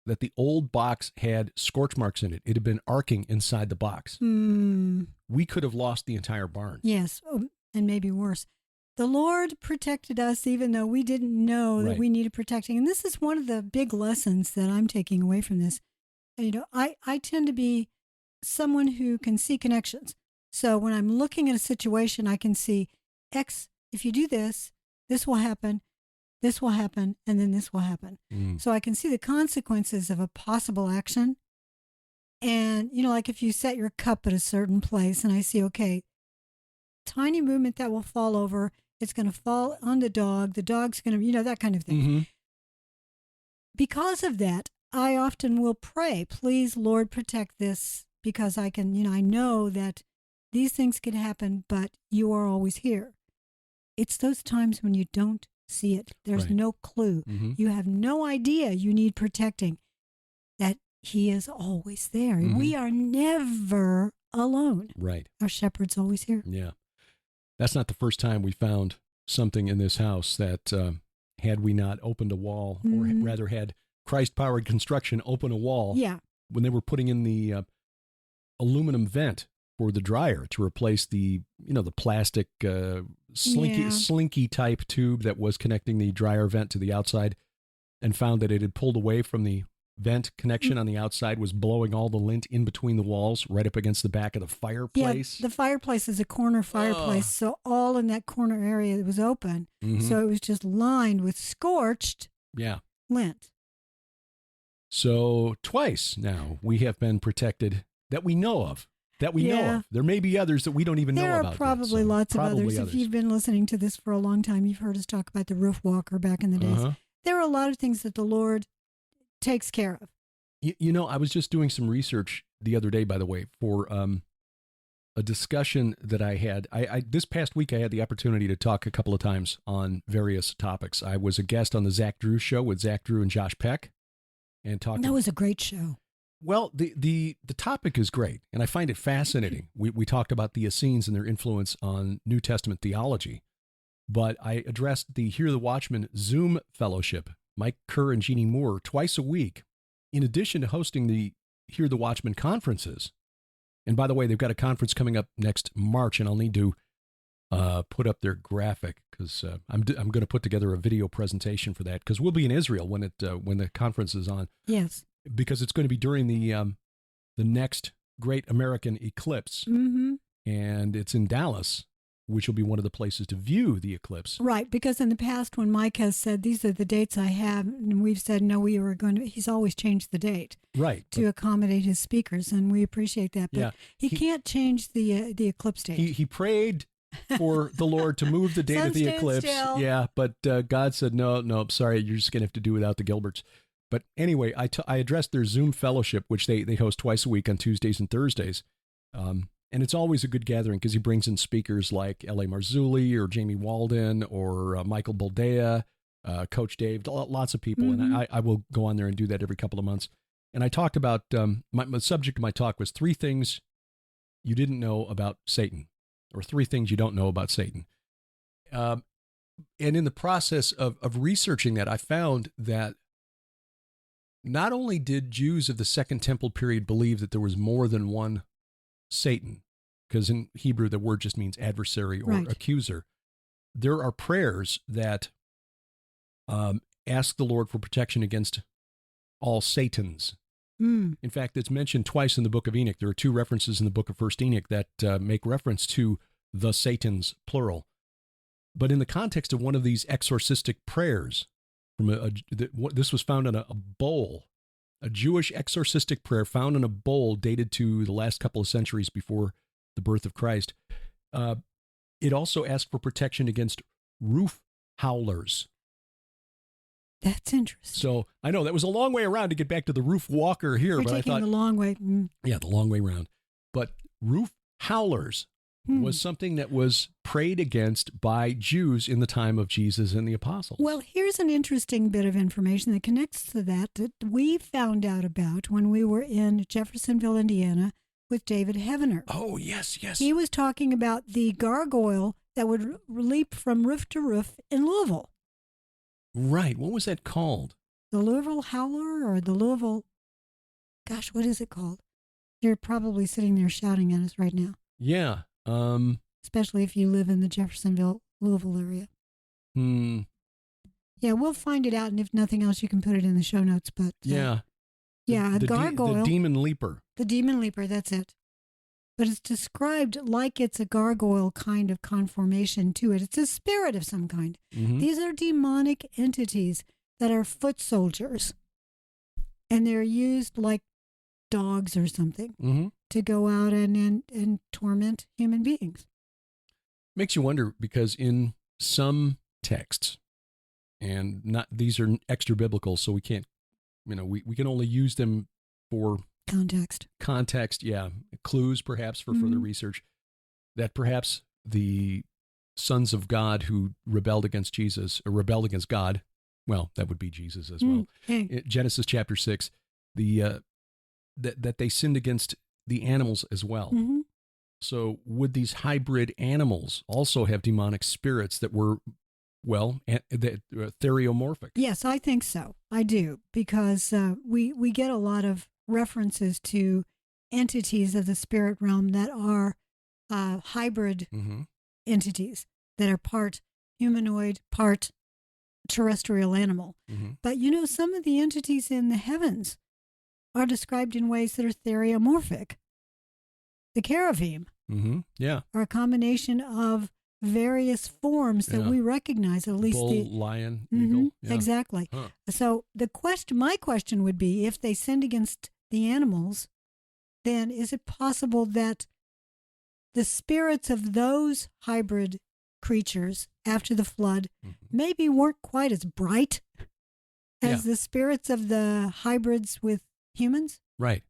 that the old box had scorch marks in it. It had been arcing inside the box. We could have lost the entire barn. Yes, and maybe worse. The Lord protected us even though we didn't know that we needed protecting. And this is one of the big lessons that I'm taking away from this. I tend to be someone who can see connections. So when I'm looking at a situation, I can see X, if you do this, this will happen, and then this will happen. So I can see the consequences of a possible action. And, like if you set your cup at a certain place and I see, okay, tiny movement that will fall over, it's going to fall on the dog's going to, that kind of thing. Mm-hmm. Because of that, I often will pray, please, Lord, protect this, because I can, I know that these things can happen, but you are always here. It's those times when you don't see it. There's no clue. Mm-hmm. You have no idea you need protecting, that he is always there. Mm-hmm. We are never alone. Right. Our shepherd's always here. Yeah. That's not the first time we found something in this house that had we not opened a wall, or rather had Christ-Powered Construction open a wall. Yeah. When they were putting in the aluminum vent for the dryer to replace the plastic slinky type tube that was connecting the dryer vent to the outside, and found that it had pulled away from the vent connection on the outside, was blowing all the lint in between the walls right up against the back of the fireplace. Yeah, the fireplace is a corner fireplace, so all in that corner area was open. Mm-hmm. So it was just lined with scorched lint. So twice now we have been protected that we know of. There may be others that we don't even know about. There are probably lots of others. If you've been listening to this for a long time, you've heard us talk about the roof walker back in the days. There are a lot of things that the Lord takes care of. I was just doing some research the other day, by the way, for a discussion that I had. I this past week I had the opportunity to talk a couple of times on various topics. I was a guest on the Zach Drew show with Zach Drew and Josh Peck, and talked. That was a great show. Well, the topic is great, and I find it fascinating. We talked about the Essenes and their influence on New Testament theology, but I addressed the Hear the Watchman Zoom Fellowship, Mike Kerr and Jeannie Moore, twice a week, in addition to hosting the Hear the Watchman conferences. And by the way, they've got a conference coming up next March, and I'll need to put up their graphic because I'm going to put together a video presentation for that because we'll be in Israel when the conference is on. Yes. Because it's going to be during the next great American eclipse, Mm-hmm. and it's in Dallas, which will be one of the places to view the eclipse. Right, because in the past when Mike has said, these are the dates I have, and we've said, no, we were going to, he's always changed the date. Right. To accommodate his speakers, and we appreciate that. But yeah, he can't change the eclipse date. He prayed for the Lord to move the date of the eclipse. Still. Yeah, but God said, no, sorry, you're just going to have to do without the Gilberts. But anyway, I addressed their Zoom fellowship, which they host twice a week on Tuesdays and Thursdays. And it's always a good gathering because he brings in speakers like L.A. Marzulli or Jamie Walden or Michael Boldea, Coach Dave, lots of people. Mm-hmm. And I will go on there and do that every couple of months. And I talked about, the subject of my talk was 3 things you didn't know about Satan, or 3 things you don't know about Satan. And in the process of researching that, I found that not only did Jews of the Second Temple period believe that there was more than one Satan, because in Hebrew the word just means adversary or accuser, there are prayers that ask the Lord for protection against all Satans. Mm. In fact, it's mentioned twice in the book of Enoch. There are 2 references in the book of First Enoch that make reference to the Satans, plural. But in the context of one of these exorcistic prayers, this was found in a bowl, a Jewish exorcistic prayer found in a bowl dated to the last couple of centuries before the birth of Christ. It also asked for protection against roof howlers. That's interesting. So I know that was a long way around to get back to the roof walker here, We're but I taking thought the long way. Mm. Yeah, the long way around. But roof howlers was something that was prayed against by Jews in the time of Jesus and the apostles. Well, here's an interesting bit of information that connects to that we found out about when we were in Jeffersonville, Indiana, with David Heavener. Oh, yes. He was talking about the gargoyle that would leap from roof to roof in Louisville. Right. What was that called? The Louisville Howler or the Louisville... Gosh, what is it called? You're probably sitting there shouting at us right now. Yeah. Especially if you live in the Jeffersonville, Louisville area. Yeah, we'll find it out, and if nothing else, you can put it in the show notes. But yeah, a gargoyle. The demon leaper. The demon leaper, that's it. But it's described like it's a gargoyle kind of conformation to it. It's a spirit of some kind. Mm-hmm. These are demonic entities that are foot soldiers, and they're used like dogs or something to go out and torment human beings. Makes you wonder, because in some texts, and not these are extra biblical, so we can't, we can only use them for context, yeah, clues perhaps for further research, that perhaps the sons of God who rebelled against Jesus, or rebelled against God, well, that would be Jesus as well. Okay. Genesis chapter 6, that they sinned against the animals as well. Mm-hmm. So would these hybrid animals also have demonic spirits that were, theriomorphic? Yes, I think so. I do, because we get a lot of references to entities of the spirit realm that are hybrid entities that are part humanoid, part terrestrial animal. Mm-hmm. But some of the entities in the heavens are described in ways that are theriomorphic. The cherubim are a combination of various forms that we recognize, at least bull, lion, eagle. Yeah. Exactly. Huh. So my question would be, if they sinned against the animals, then is it possible that the spirits of those hybrid creatures after the flood maybe weren't quite as bright as the spirits of the hybrids with humans? Right.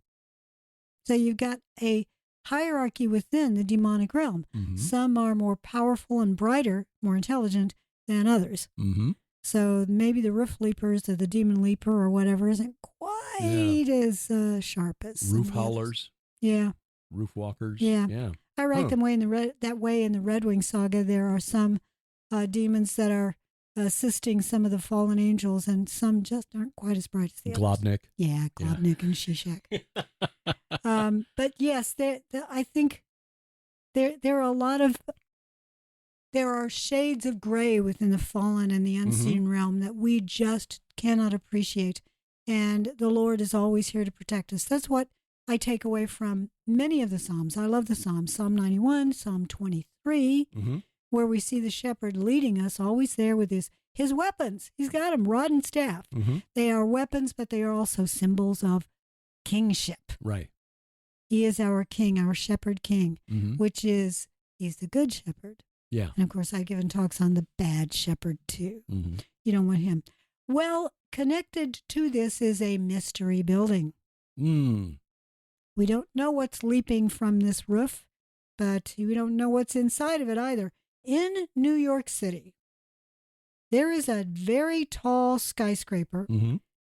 So you've got a hierarchy within the demonic realm. Mm-hmm. Some are more powerful and brighter, more intelligent than others. Mm-hmm. So maybe the roof leapers or the demon leaper or whatever isn't quite as sharp as some Roof of the others. haulers, Yeah. roof walkers. Yeah. Yeah. I write them way in that way in the Red Wing saga. There are some demons that are assisting some of the fallen angels, and some just aren't quite as bright as the others. Globnik. Yeah, Globnik and Shishak. But yes, I think there are a lot of there are shades of gray within the fallen and the unseen realm that we just cannot appreciate, and the Lord is always here to protect us. That's what I take away from many of the Psalms. I love the Psalms. Psalm 91, Psalm 23, where we see the shepherd leading us, always there with his weapons. He's got them, rod and staff. They are weapons, but they are also symbols of kingship. Right. He is our king, our shepherd king, which is, he's the good shepherd. Yeah. And of course, I've given talks on the bad shepherd too. You don't want him. Well, connected to this is a mystery building. We don't know what's leaping from this roof, but we don't know what's inside of it either. In New York City, there is a very tall skyscraper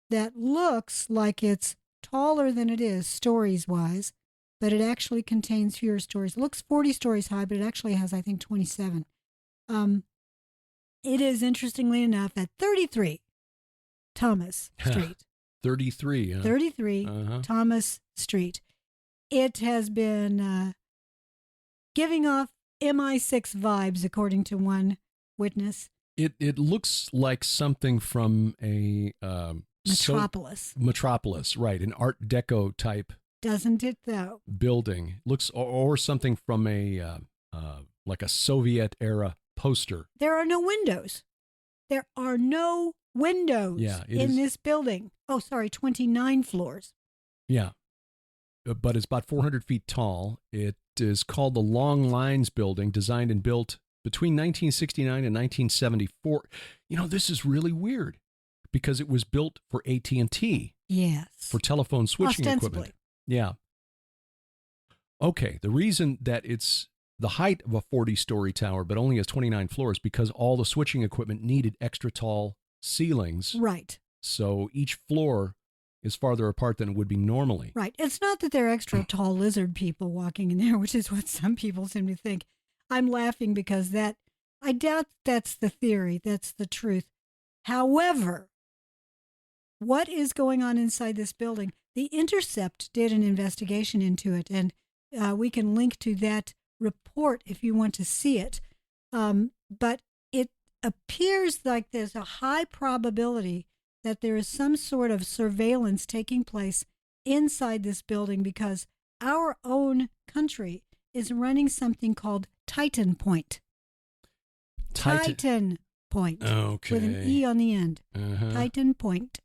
that looks like it's taller than it is stories-wise, but it actually contains fewer stories. It looks 40 stories high, but it actually has, I think, 27. It is, interestingly enough, at 33 Thomas Street. 33. 33 Thomas Street. It has been giving off MI6 vibes, according to one witness. It looks like something from a Metropolis. Metropolis, right? An Art Deco type. Doesn't it though? Building looks, or something from a like a Soviet era poster. There are no windows. There are no windows in this building. Oh, sorry, 29 floors. Yeah. But it's about 400 feet tall. It is called the Long Lines Building, designed and built between 1969 and 1974. You know, this is really weird because it was built for AT&T. Yes. For telephone switching Ostensibly. equipment. Yeah. Okay, the reason that it's the height of a 40-story tower but only has 29 floors because all the switching equipment needed extra tall ceilings. Right. So each floor is farther apart than it would be normally. Right. It's not that they're extra tall lizard people walking in there, which is what some people seem to think. I'm laughing because I doubt that's the theory. That's the truth. However, what is going on inside this building? The Intercept did an investigation into it, and we can link to that report if you want to see it. But it appears like there's a high probability that there is some sort of surveillance taking place inside this building because our own country is running something called Titan Point. Titan Point. Okay. With an E on the end. Titan Point.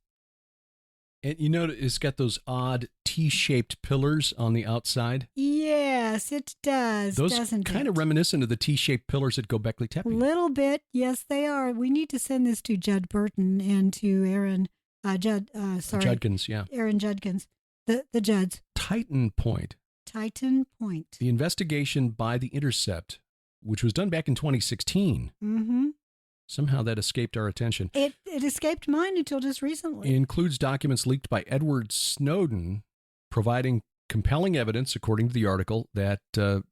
And you know, it's got those odd T-shaped pillars on the outside. Yes, it does. Those doesn't kind of reminiscent of the T-shaped pillars at Göbekli Tepe. Little bit, yes, they are. We need to send this to Judd Burton and to Aaron Judkins, yeah. Aaron Judkins, the Judds. Titan Point. Titan Point. The investigation by the Intercept, which was done back in 2016. Somehow that escaped our attention. It escaped mine until just recently. It includes documents leaked by Edward Snowden, providing compelling evidence, according to the article, that the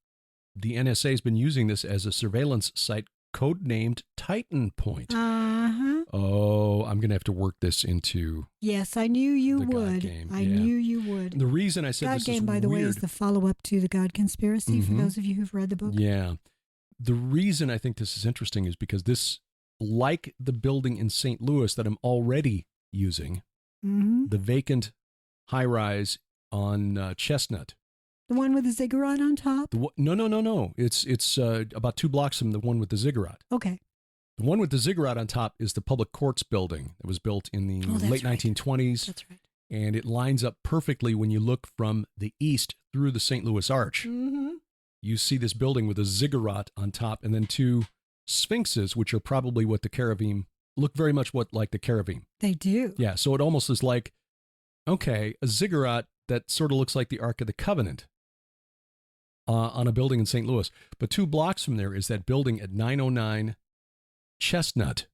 NSA has been using this as a surveillance site codenamed Titan Point. Oh, I'm going to have to work this into Yes, I knew you the would. God game. I knew you would. The reason I said God this Game, is by the way, is the follow-up to The God Conspiracy, for those of you who've read the book. Yeah. The reason I think this is interesting is because this, like the building in St. Louis that I'm already using, the vacant high-rise on Chestnut. The one with the ziggurat on top? No. It's about 2 blocks from the one with the ziggurat. Okay. The one with the ziggurat on top is the Public Courts building that was built in the late 1920s. That's right. And it lines up perfectly when you look from the east through the St. Louis Arch. You see this building with a ziggurat on top and then 2 sphinxes, which are probably what the Cherubim look very much like the Cherubim. They do. Yeah, so it almost is like, okay, a ziggurat that sort of looks like the Ark of the Covenant. on a building in St. Louis. But 2 blocks from there is that building at 909 Chestnut.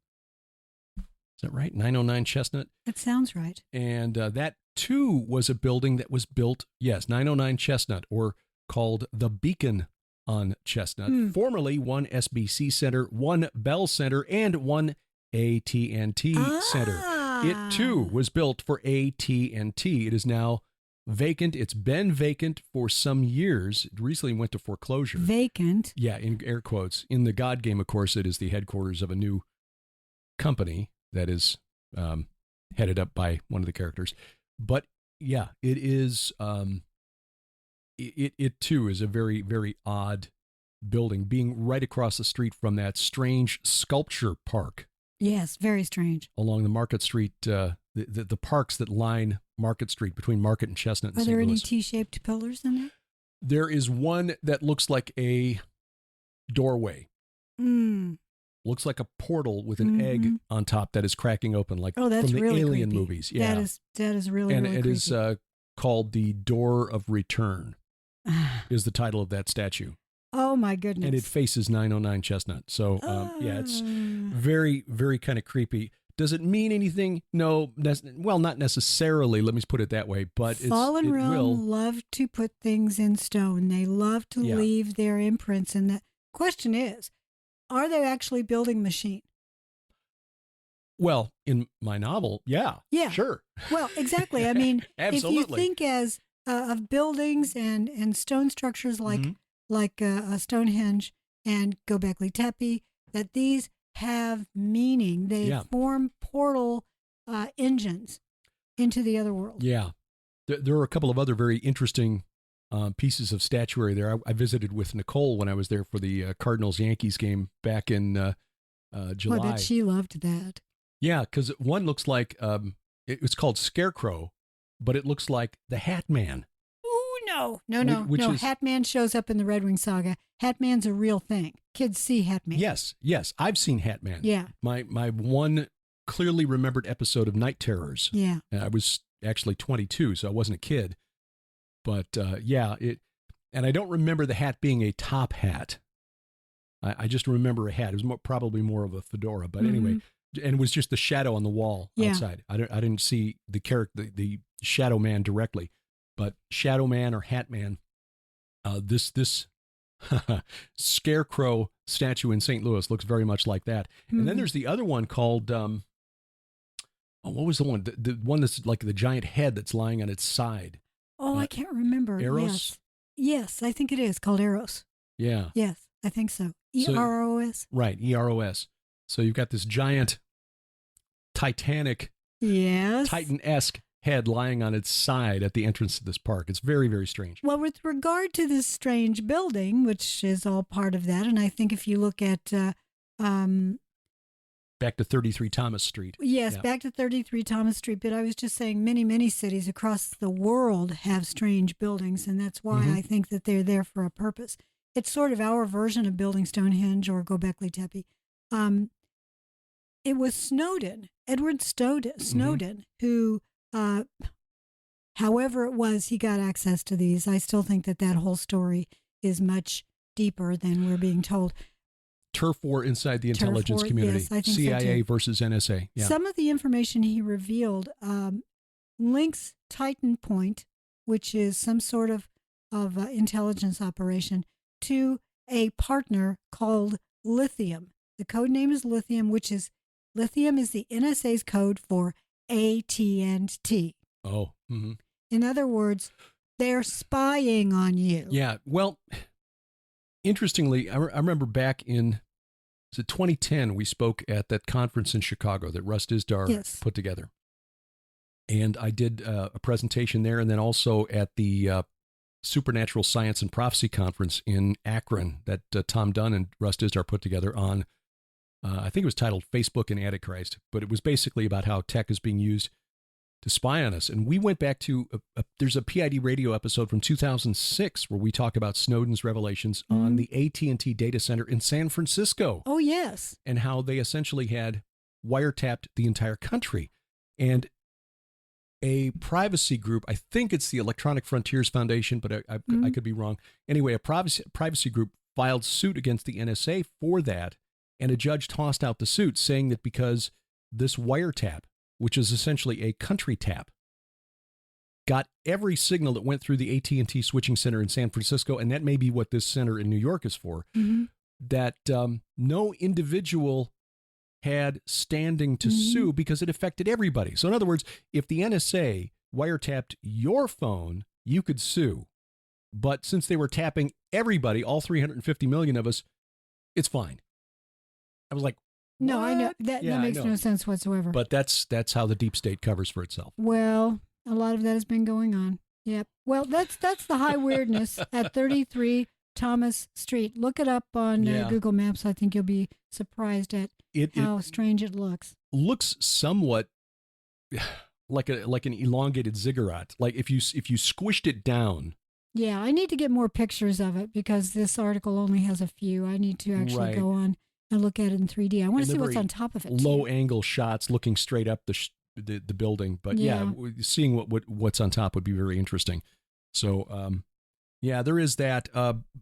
Is that right? 909 Chestnut? That sounds right. And that, too, was a building that was built, 909 Chestnut, or called the Beacon on Chestnut. Formerly one SBC Center, one Bell Center, and one AT&T Center. It, too, was built for AT&T. It is now vacant. It's been vacant for some years. It recently went to foreclosure. Vacant? Yeah, in air quotes. In the God game, of course, it is the headquarters of a new company that is headed up by one of the characters. But, yeah, it is... It too is a very, very odd building, being right across the street from that strange sculpture park. Yes, very strange. Along the Market Street, the parks that line Market Street between Market and Chestnut. Are there any T-shaped pillars in there? There is one that looks like a doorway. Looks like a portal with an egg on top that is cracking open, like from the really Alien creepy. movies. Yeah, that is really, and really it creepy. is called the Door of Return. Is the title of that statue. Oh, my goodness. And it faces 909 Chestnut. So, it's very, very kind of creepy. Does it mean anything? No. Well, not necessarily. Let me put it that way. But Fallen Realm love to put things in stone. They love to leave their imprints. And the question is, are they actually building machine? Well, in my novel, yeah. Sure. Well, exactly. I mean, Absolutely. If you think as of buildings and stone structures like a Stonehenge and Göbekli Tepe, that these have meaning. They form portal engines into the other world. Yeah. There are a couple of other very interesting pieces of statuary there. I visited with Nicole when I was there for the Cardinals-Yankees game back in July. Well, I bet she loved that. Yeah, because one looks like, it's called Scarecrow, but it looks like the Hat Man. Ooh, no. Hat Man shows up in the Red Wing Saga. Hat Man's a real thing. Kids see Hat Man. Yes. I've seen Hat Man. Yeah. My one clearly remembered episode of Night Terrors. Yeah. I was actually 22, so I wasn't a kid. But and I don't remember the hat being a top hat. I just remember a hat. It was probably more of a fedora, but anyway. And it was just the shadow on the wall outside. I didn't see the character, the Shadow Man directly, but Shadow Man or Hat Man. This Scarecrow statue in St. Louis looks very much like that. And then there's the other one called what was the one? The one that's like the giant head that's lying on its side. Oh, I can't remember. Eros? Yes, I think it is called Eros. Yeah. Yes, I think so. EROS. Right, EROS. So you've got this giant Titanic, Titan-esque head lying on its side at the entrance to this park. It's very, very strange. Well, with regard to this strange building, which is all part of that, and I think if you look at... back to 33 Thomas Street. Yes, back to 33 Thomas Street. But I was just saying many, many cities across the world have strange buildings, and that's why I think that they're there for a purpose. It's sort of our version of building Stonehenge or Göbekli Tepe. It was Edward Snowden, who, however it was he got access to these. I still think that whole story is much deeper than we're being told. Turf war inside the intelligence community. Yes, I think CIA so too. versus NSA. Yeah. Some of the information he revealed links Titan Point, which is some sort of intelligence operation, to a partner called Lithium. The code name is Lithium, Lithium is the NSA's code for AT&T. Oh. Mm-hmm. In other words, they're spying on you. Yeah. Well, interestingly, I remember back in 2010, we spoke at that conference in Chicago that Russ Dizdar put together. And I did a presentation there, and then also at the Supernatural Science and Prophecy Conference in Akron that Tom Dunn and Russ Dizdar put together on, I think it was titled Facebook and Antichrist, but it was basically about how tech is being used to spy on us. And we went back to, there's a PID radio episode from 2006 where we talk about Snowden's revelations on the AT&T data center in San Francisco. Oh, yes. And how they essentially had wiretapped the entire country. And a privacy group, I think it's the Electronic Frontiers Foundation, but I could be wrong. Anyway, a privacy group filed suit against the NSA for that, and a judge tossed out the suit, saying that because this wiretap, which is essentially a country tap, got every signal that went through the AT&T switching center in San Francisco, and that may be what this center in New York is for, that no individual had standing to sue because it affected everybody. So in other words, if the NSA wiretapped your phone, you could sue. But since they were tapping everybody, all 350 million of us, it's fine. I was like, no, what? I know that makes no sense whatsoever. But that's how the deep state covers for itself. Well, a lot of that has been going on. Yep. Well, that's the high weirdness at 33 Thomas Street. Look it up on Google Maps. I think you'll be surprised at how strange it looks. Looks somewhat like an elongated ziggurat. Like if you squished it down. Yeah, I need to get more pictures of it because this article only has a few. I need to actually go on and look at it in 3D. I want to see what's on top of it. Low angle shots looking straight up the building, but seeing what's on top would be very interesting. So there is that.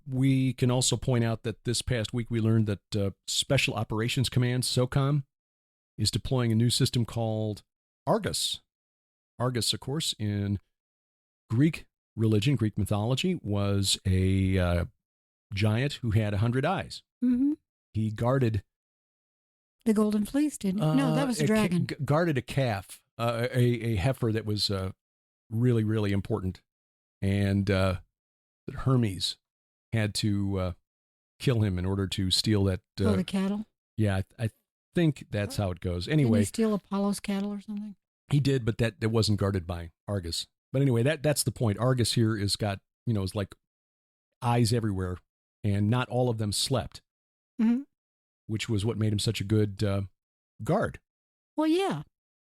We can also point out that this past week we learned that Special Operations Command, SOCOM, is deploying a new system called Argus. Argus, of course, in Greek religion, Greek mythology, was a giant who had 100 eyes. Mm-hmm. He guarded the golden fleece, didn't he? No, that was a dragon. Guarded a calf, a heifer that was really, really important, and that Hermes had to kill him in order to steal that. The cattle? Yeah, I think that's how it goes. Anyway. Didn't he steal Apollo's cattle or something? He did, but that wasn't guarded by Argus. But anyway, that's the point. Argus here is got, is like eyes everywhere, and not all of them slept, which was what made him such a good guard. Well, yeah.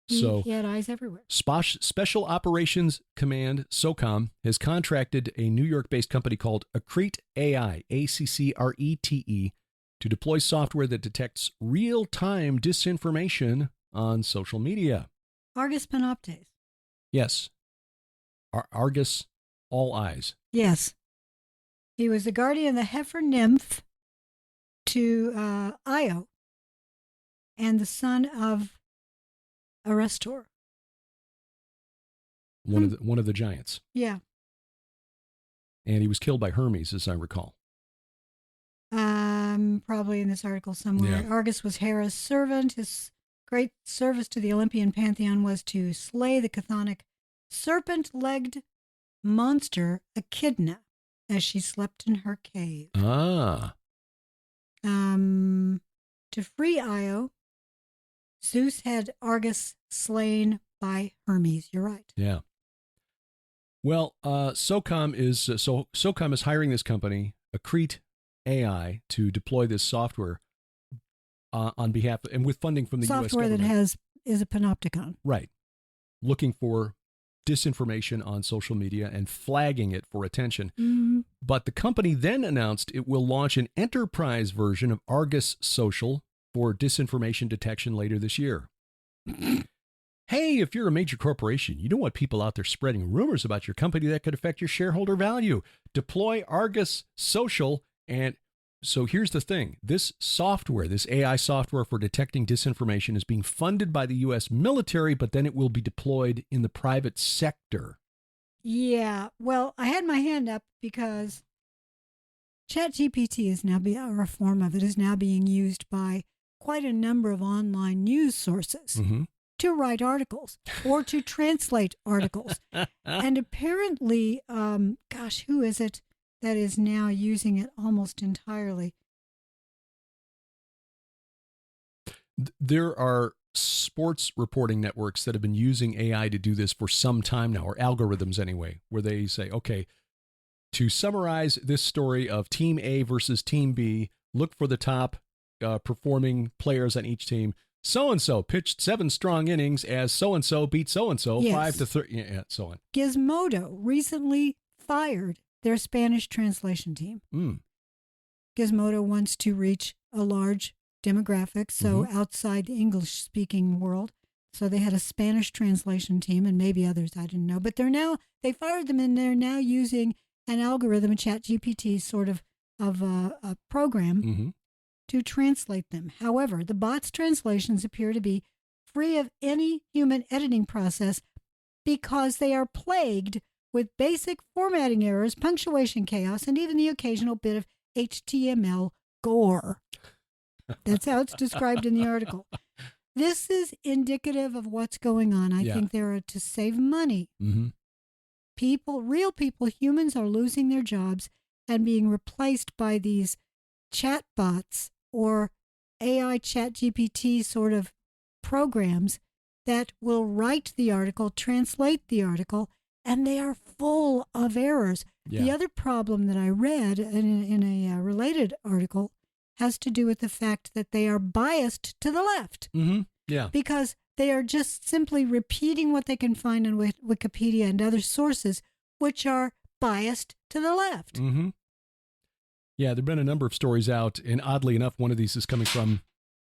He had eyes everywhere. Special Operations Command, SOCOM, has contracted a New York-based company called Accrete AI, ACCRETE, to deploy software that detects real-time disinformation on social media. Argus Panoptes. Yes. Argus, all eyes. Yes. He was the guardian of the heifer nymph to Io and the son of Arestor. One of the giants. Yeah. And he was killed by Hermes, as I recall. Probably in this article somewhere. Yeah. Argus was Hera's servant. His great service to the Olympian pantheon was to slay the chthonic serpent-legged monster Echidna as she slept in her cave. Ah. To free Io, Zeus had Argus slain by Hermes. You're right. Yeah. Well, SOCOM is hiring this company, Accrete AI, to deploy this software on behalf and with funding from the U.S. government. Software that is a panopticon. Right. Looking for disinformation on social media and flagging it for attention. Mm-hmm. But the company then announced it will launch an enterprise version of Argus Social for disinformation detection later this year. Hey, if you're a major corporation, you don't want people out there spreading rumors about your company that could affect your shareholder value. Deploy Argus Social. And so here's the thing. This software, this AI software for detecting disinformation, is being funded by the U.S. military, but then it will be deployed in the private sector. Yeah. Well, I had my hand up because ChatGPT is now a reform of it is now being used by quite a number of online news sources to write articles or to translate articles. And apparently, who is it that is now using it almost entirely? There are sports reporting networks that have been using AI to do this for some time now, or algorithms anyway, where they say, okay, to summarize this story of Team A versus Team B, look for the top performing players on each team. So-and-so pitched 7 strong innings as so-and-so beat so-and-so 5-3, yeah, so on. Gizmodo recently fired their Spanish translation team. Gizmodo wants to reach a large demographic, so outside the English-speaking world. So they had a Spanish translation team and maybe others, I didn't know. But they fired them and they're now using an algorithm, a ChatGPT sort of a program to translate them. However, the bot's translations appear to be free of any human editing process because they are plagued with basic formatting errors, punctuation chaos, and even the occasional bit of HTML gore. That's how it's described in the article. This is indicative of what's going on. I think there are to save money. Real people, humans are losing their jobs and being replaced by these chatbots or AI ChatGPT sort of programs that will write the article, translate the article, and they are full of errors. The other problem that I read in a related article has to do with the fact that they are biased to the left. Because they are just simply repeating what they can find on Wikipedia and other sources, which are biased to the left. Yeah, there have been a number of stories out, and oddly enough, one of these is coming from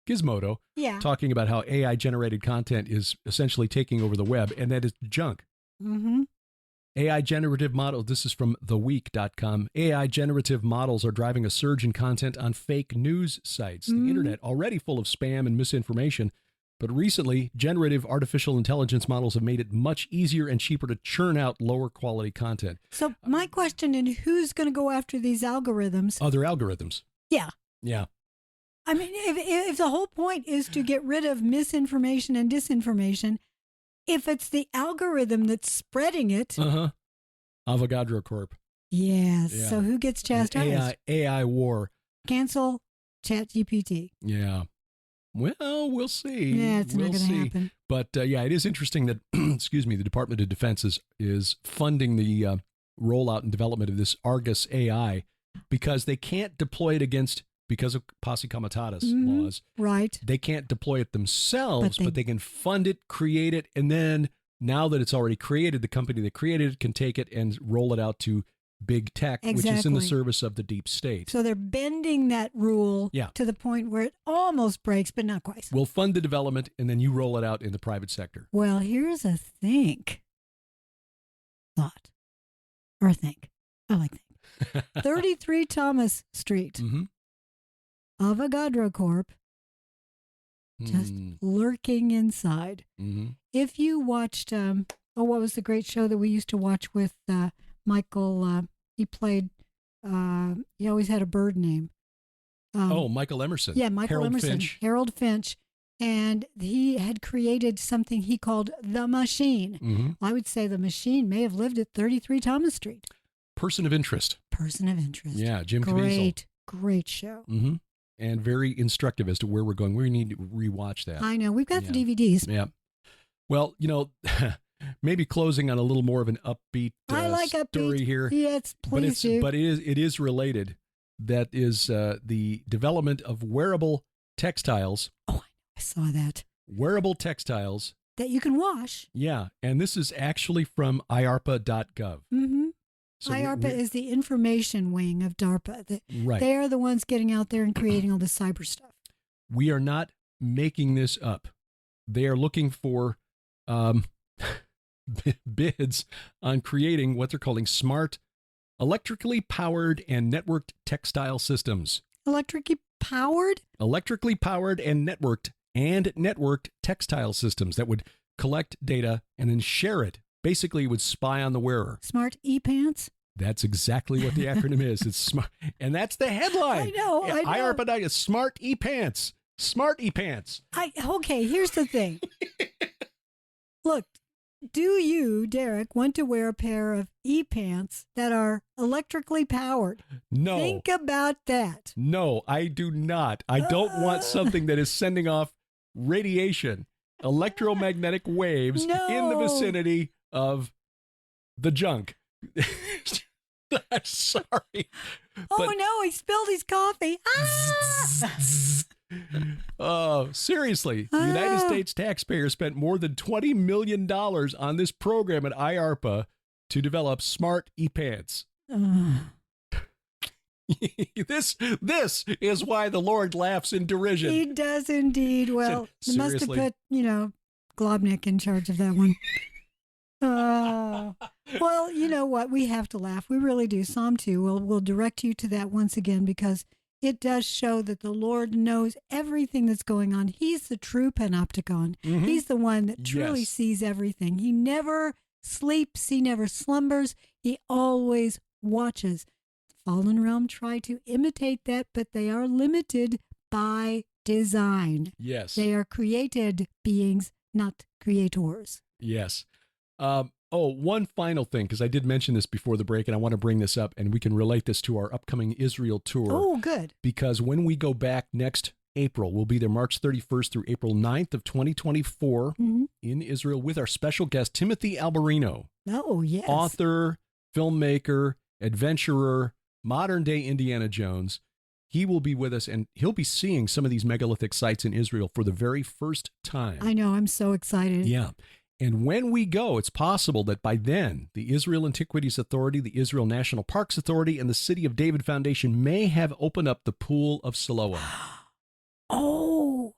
Gizmodo, talking about how AI-generated content is essentially taking over the web, and that is junk. AI generative model, this is from theweek.com. AI generative models are driving a surge in content on fake news sites. The internet, already full of spam and misinformation, but recently, generative artificial intelligence models have made it much easier and cheaper to churn out lower quality content. So my question is, who's going to go after these algorithms? Other algorithms. Yeah. I mean, if the whole point is to get rid of misinformation and disinformation, if it's the algorithm that's spreading it. Avogadro Corp. Yes. Yeah. So who gets chastised? AI war. Cancel ChatGPT. Yeah. Well, we'll see. Yeah, it's not going to happen. But it is interesting that, the Department of Defense is funding the rollout and development of this Argus AI because they can't deploy it because of posse comitatus laws. Right. They can't deploy it themselves, but they can fund it, create it, and then now that it's already created, the company that created it can take it and roll it out to big tech, which is in the service of the deep state. So they're bending that rule to the point where it almost breaks, but not quite. We'll fund the development, and then you roll it out in the private sector. Well, here's a thought. I like think. 33 Thomas Street. Avogadro Corp. Just lurking inside. If you watched, what was the great show that we used to watch with Michael? He played, he always had a bird name. Michael Emerson. Yeah, Michael Harold Emerson. Finch. Harold Finch. And he had created something he called The Machine. I would say The Machine may have lived at 33 Thomas Street. Person of Interest. Yeah, Jim Caviezel. Great show. And very instructive as to where we're going. We need to rewatch that. I know. We've got the DVDs. Yeah. Well, maybe closing on a little more of an upbeat story here. Yes, please do. But it is related. That is the development of wearable textiles. Oh, I saw that. Wearable textiles. That you can wash. Yeah. And this is actually from IARPA.gov. So IARPA is the information wing of DARPA. They are the ones getting out there and creating all the cyber stuff. We are not making this up. They are looking for bids on creating what they're calling smart, electrically powered and networked textile systems. Electrically powered? Electrically powered and networked textile systems that would collect data and then share it. Basically, it would spy on the wearer. Smart ePANTS? That's exactly what the acronym is. It's smart. And that's the headline. I know. IARPA is Smart ePANTS. Smart ePANTS. Okay, here's the thing. Look, do you, Derek, want to wear a pair of ePANTS that are electrically powered? No. Think about that. No, I do not. I don't want something that is sending off radiation, electromagnetic waves in the vicinity of the junk. I'm sorry. Oh, no, he spilled his coffee. Oh, seriously. The United States taxpayers spent more than $20 million on this program at IARPA to develop smart ePANTS. This is why the Lord laughs in derision. He does indeed. Well, they must have put, Globnik in charge of that one. Well, you know what? We have to laugh. We really do. Psalm 2, we'll direct you to that once again because it does show that the Lord knows everything that's going on. He's the true panopticon. Mm-hmm. He's the one that truly sees everything. He never sleeps. He never slumbers. He always watches. Fallen realm try to imitate that, but they are limited by design. Yes. They are created beings, not creators. Yes. One final thing, because I did mention this before the break, and I want to bring this up, and we can relate this to our upcoming Israel tour. Oh, good. Because when we go back next April, we'll be there March 31st through April 9th of 2024 in Israel with our special guest, Timothy Alberino. Oh, yes. Author, filmmaker, adventurer, modern-day Indiana Jones. He will be with us, and he'll be seeing some of these megalithic sites in Israel for the very first time. I know. I'm so excited. Yeah. And when we go, it's possible that by then, the Israel Antiquities Authority, the Israel National Parks Authority, and the City of David Foundation may have opened up the Pool of Siloam. I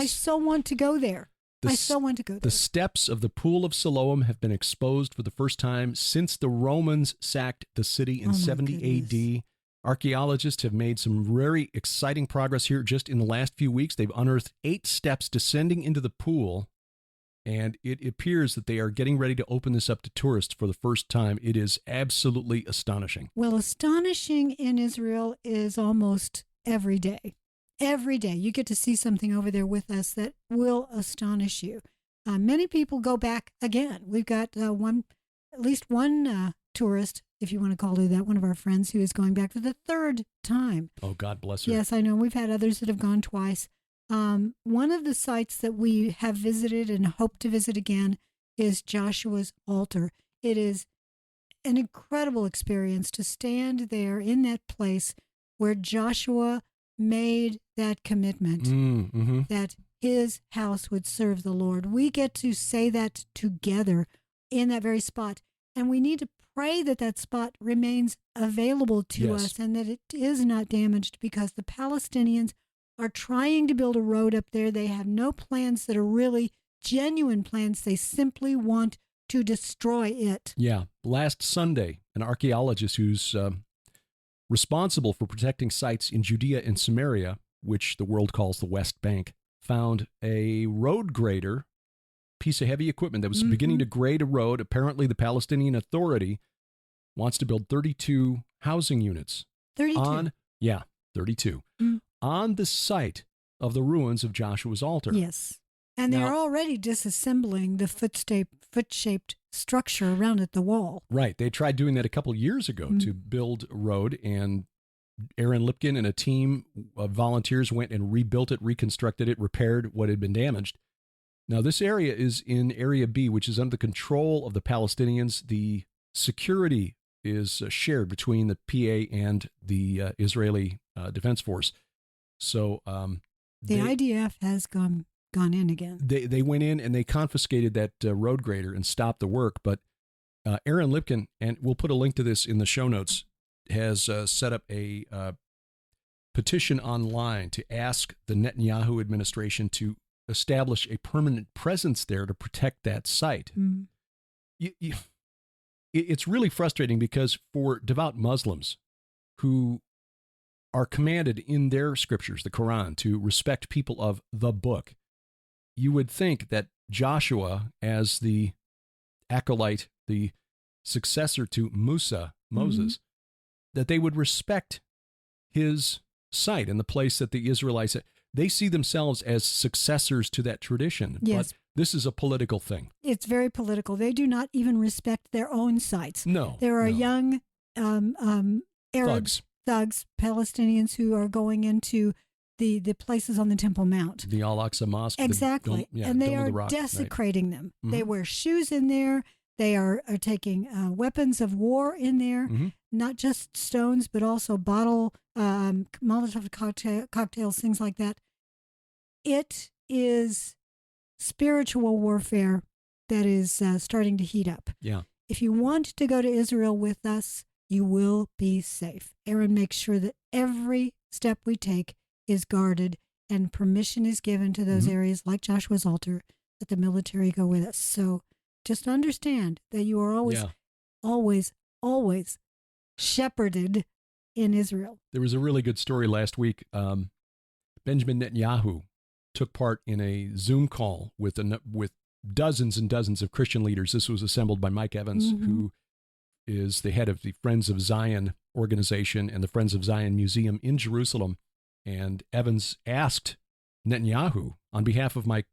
so want to go there. I so want to go there. The steps of the Pool of Siloam have been exposed for the first time since the Romans sacked the city in 70 AD. Archaeologists have made some very exciting progress here just in the last few weeks. They've unearthed 8 steps descending into the pool. And it appears that they are getting ready to open this up to tourists for the first time. It is absolutely astonishing. Well, astonishing in Israel is almost every day. Every day you get to see something over there with us that will astonish you. Many people go back again. We've got at least one tourist, if you want to call her that, one of our friends who is going back for the 3rd time. Oh, God bless her. Yes, I know. We've had others that have gone twice. One of the sites that we have visited and hope to visit again is Joshua's altar. It is an incredible experience to stand there in that place where Joshua made that commitment that his house would serve the Lord. We get to say that together in that very spot, and we need to pray that that spot remains available to us and that it is not damaged, because the Palestinians are trying to build a road up there. They have no plans that are really genuine plans. They simply want to destroy it. Yeah. Last Sunday, an archaeologist who's responsible for protecting sites in Judea and Samaria, which the world calls the West Bank, found a road grader, piece of heavy equipment that was beginning to grade a road. Apparently, the Palestinian Authority wants to build 32 housing units. 32? 32. On the site of the ruins of Joshua's altar. Yes. And they're already disassembling the foot-shaped structure around at the wall. Right. They tried doing that a couple years ago to build a road, and Aaron Lipkin and a team of volunteers went and rebuilt it, reconstructed it, repaired what had been damaged. Now, this area is in Area B, which is under the control of the Palestinians. The security is shared between the PA and the Israeli Defense Force. So the IDF has gone in again. They went in and they confiscated that road grader and stopped the work. But Aaron Lipkin, and we'll put a link to this in the show notes, has set up a petition online to ask the Netanyahu administration to establish a permanent presence there to protect that site. It's really frustrating because for devout Muslims who are commanded in their scriptures, the Quran, to respect people of the book, you would think that Joshua, as the acolyte, the successor to Moses, that they would respect his site and the place that the Israelites, they see themselves as successors to that tradition. Yes. But this is a political thing. It's very political. They do not even respect their own sites. No. There are young Arab thugs, Palestinians, who are going into the places on the Temple Mount. The Al-Aqsa Mosque. Exactly. And they are desecrating them. They wear shoes in there. They are taking weapons of war in there, not just stones, but also Molotov cocktails, things like that. It is spiritual warfare that is starting to heat up. Yeah. If you want to go to Israel with us, you will be safe. Aaron makes sure that every step we take is guarded, and permission is given to those Mhm. areas like Joshua's altar that the military go with us. So just understand that you are always, Yeah. always, always shepherded in Israel. There was a really good story last week. Benjamin Netanyahu took part in a Zoom call with dozens and dozens of Christian leaders. This was assembled by Mike Evans, Mhm. who is the head of the Friends of Zion organization and the Friends of Zion Museum in Jerusalem. And Evans asked Netanyahu, on behalf of my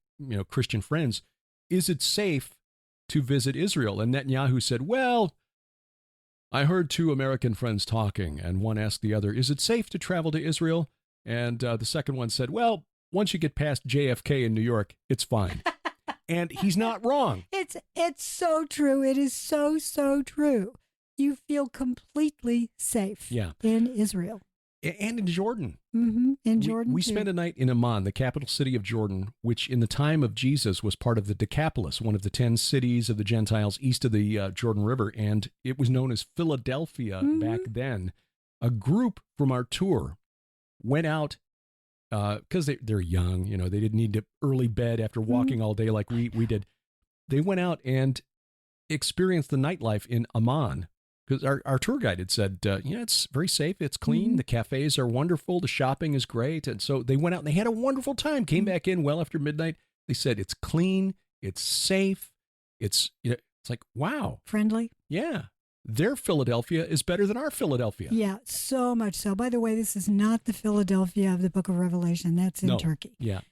Christian friends, is it safe to visit Israel? And Netanyahu said, well, I heard two American friends talking, and one asked the other, is it safe to travel to Israel? And the second one said, well, once you get past JFK in New York, it's fine. And he's not wrong. It's so true. It is so, so true. You feel completely safe in Israel. And in Jordan. Mm-hmm. In Jordan, we too. spent a night in Amman, the capital city of Jordan, which in the time of Jesus was part of the Decapolis, one of the 10 cities of the Gentiles east of the Jordan River. And it was known as Philadelphia back then. A group from our tour went out because they're young, they didn't need to early bed after walking all day like we did. They went out and experienced the nightlife in Amman. Because our tour guide had said, it's very safe, it's clean, the cafes are wonderful, the shopping is great. And so they went out and they had a wonderful time, came back in well after midnight. They said, it's clean, it's safe, it's like, wow. Friendly. Yeah. Their Philadelphia is better than our Philadelphia. Yeah, so much so. By the way, this is not the Philadelphia of the book of Revelation. That's in Turkey. Yeah.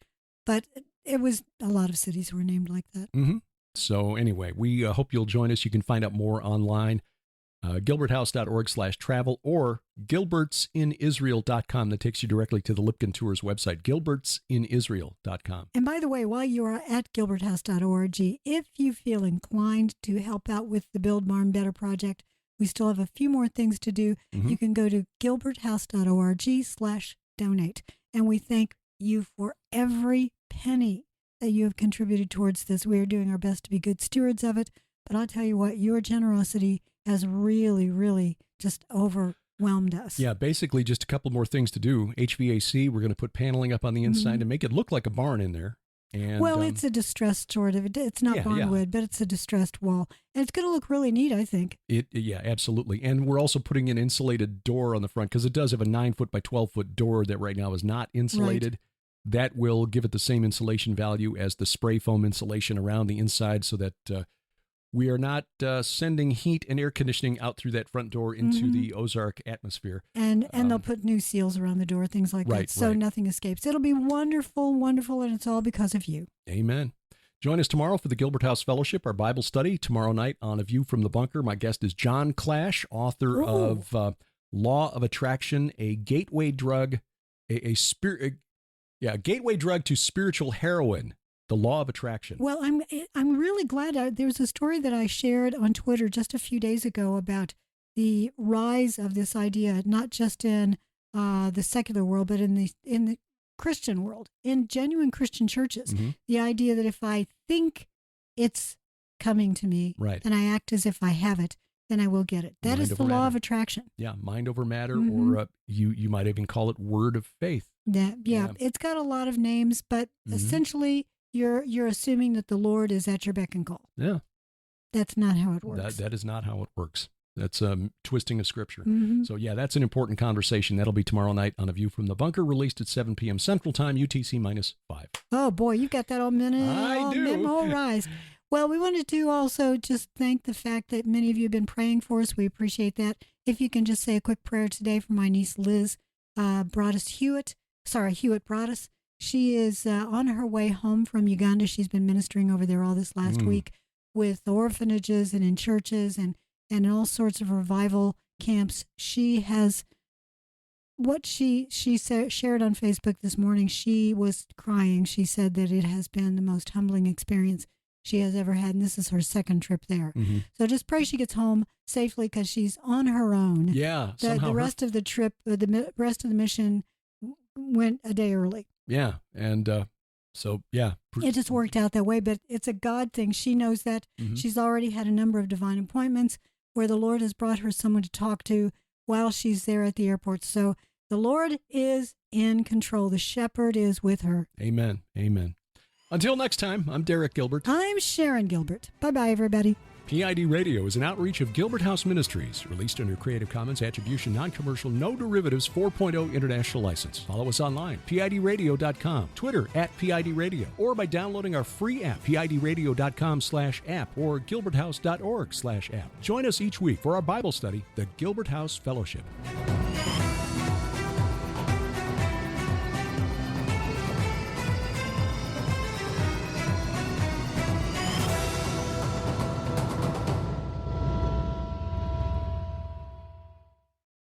But it was, a lot of cities were named like that. Mm-hmm. So anyway, we hope you'll join us. You can find out more online. gilberthouse.org/travel or gilbertsinisrael.com. That takes you directly to the Lipkin Tours website, gilbertsinisrael.com. And by the way, while you are at gilberthouse.org, if you feel inclined to help out with the Build Barn Better project, we still have a few more things to do. You can go to gilberthouse.org/donate. And we thank you for every penny that you have contributed towards this. We are doing our best to be good stewards of it. But I'll tell you what, your generosity has really, really just overwhelmed us. Yeah, basically just a couple more things to do. HVAC, we're going to put paneling up on the inside and make it look like a barn in there. And, well, it's a distressed sort of, it's not barnwood, but it's a distressed wall. And it's going to look really neat, I think. Yeah, absolutely. And we're also putting an insulated door on the front because it does have a 9-foot by 12-foot door that right now is not insulated. Right. That will give it the same insulation value as the spray foam insulation around the inside so that we are not sending heat and air conditioning out through that front door into the Ozark atmosphere. And they'll put new seals around the door, things like that, so nothing escapes. It'll be wonderful, wonderful, and it's all because of you. Amen. Join us tomorrow for the Gilbert House Fellowship, our Bible study, tomorrow night on A View from the Bunker. My guest is John Clash, author of Law of Attraction, a gateway drug, a gateway drug to spiritual heroin. The Law of Attraction. Well, I'm really glad. There was a story that I shared on Twitter just a few days ago about the rise of this idea, not just in the secular world, but in the Christian world, in genuine Christian churches. The idea that if I think it's coming to me, and I act as if I have it, then I will get it. That is the law of attraction. Yeah, mind over matter, or you might even call it word of faith. Yeah, it's got a lot of names, but essentially, you're assuming that the Lord is at your beck and call. Yeah. That's not how it works. That is not how it works. That's twisting of Scripture. So, yeah, that's an important conversation. That'll be tomorrow night on A View from the Bunker, released at 7 p.m. Central Time, UTC -5. Oh, boy, you got that all memorized. Well, we wanted to also just thank the fact that many of you have been praying for us. We appreciate that. If you can just say a quick prayer today for my niece Liz Hewitt Broadus. She is on her way home from Uganda. She's been ministering over there all this last week with orphanages and in churches and in all sorts of revival camps. She has, what she shared on Facebook this morning, she was crying. She said that it has been the most humbling experience she has ever had, and this is her second trip there. So just pray she gets home safely because she's on her own. Yeah. The rest of the trip, the rest of the mission went a day early. Yeah, and so, yeah. It just worked out that way, but it's a God thing. She knows that. She's already had a number of divine appointments where the Lord has brought her someone to talk to while she's there at the airport. So the Lord is in control. The shepherd is with her. Amen. Amen. Until next time, I'm Derek Gilbert. I'm Sharon Gilbert. Bye-bye, everybody. PID Radio is an outreach of Gilbert House Ministries, released under Creative Commons Attribution Non-Commercial No Derivatives 4.0 International License. Follow us online, PIDradio.com, Twitter @PIDRadio, or by downloading our free app, PIDradio.com/app or GilbertHouse.org/app. Join us each week for our Bible study, the Gilbert House Fellowship.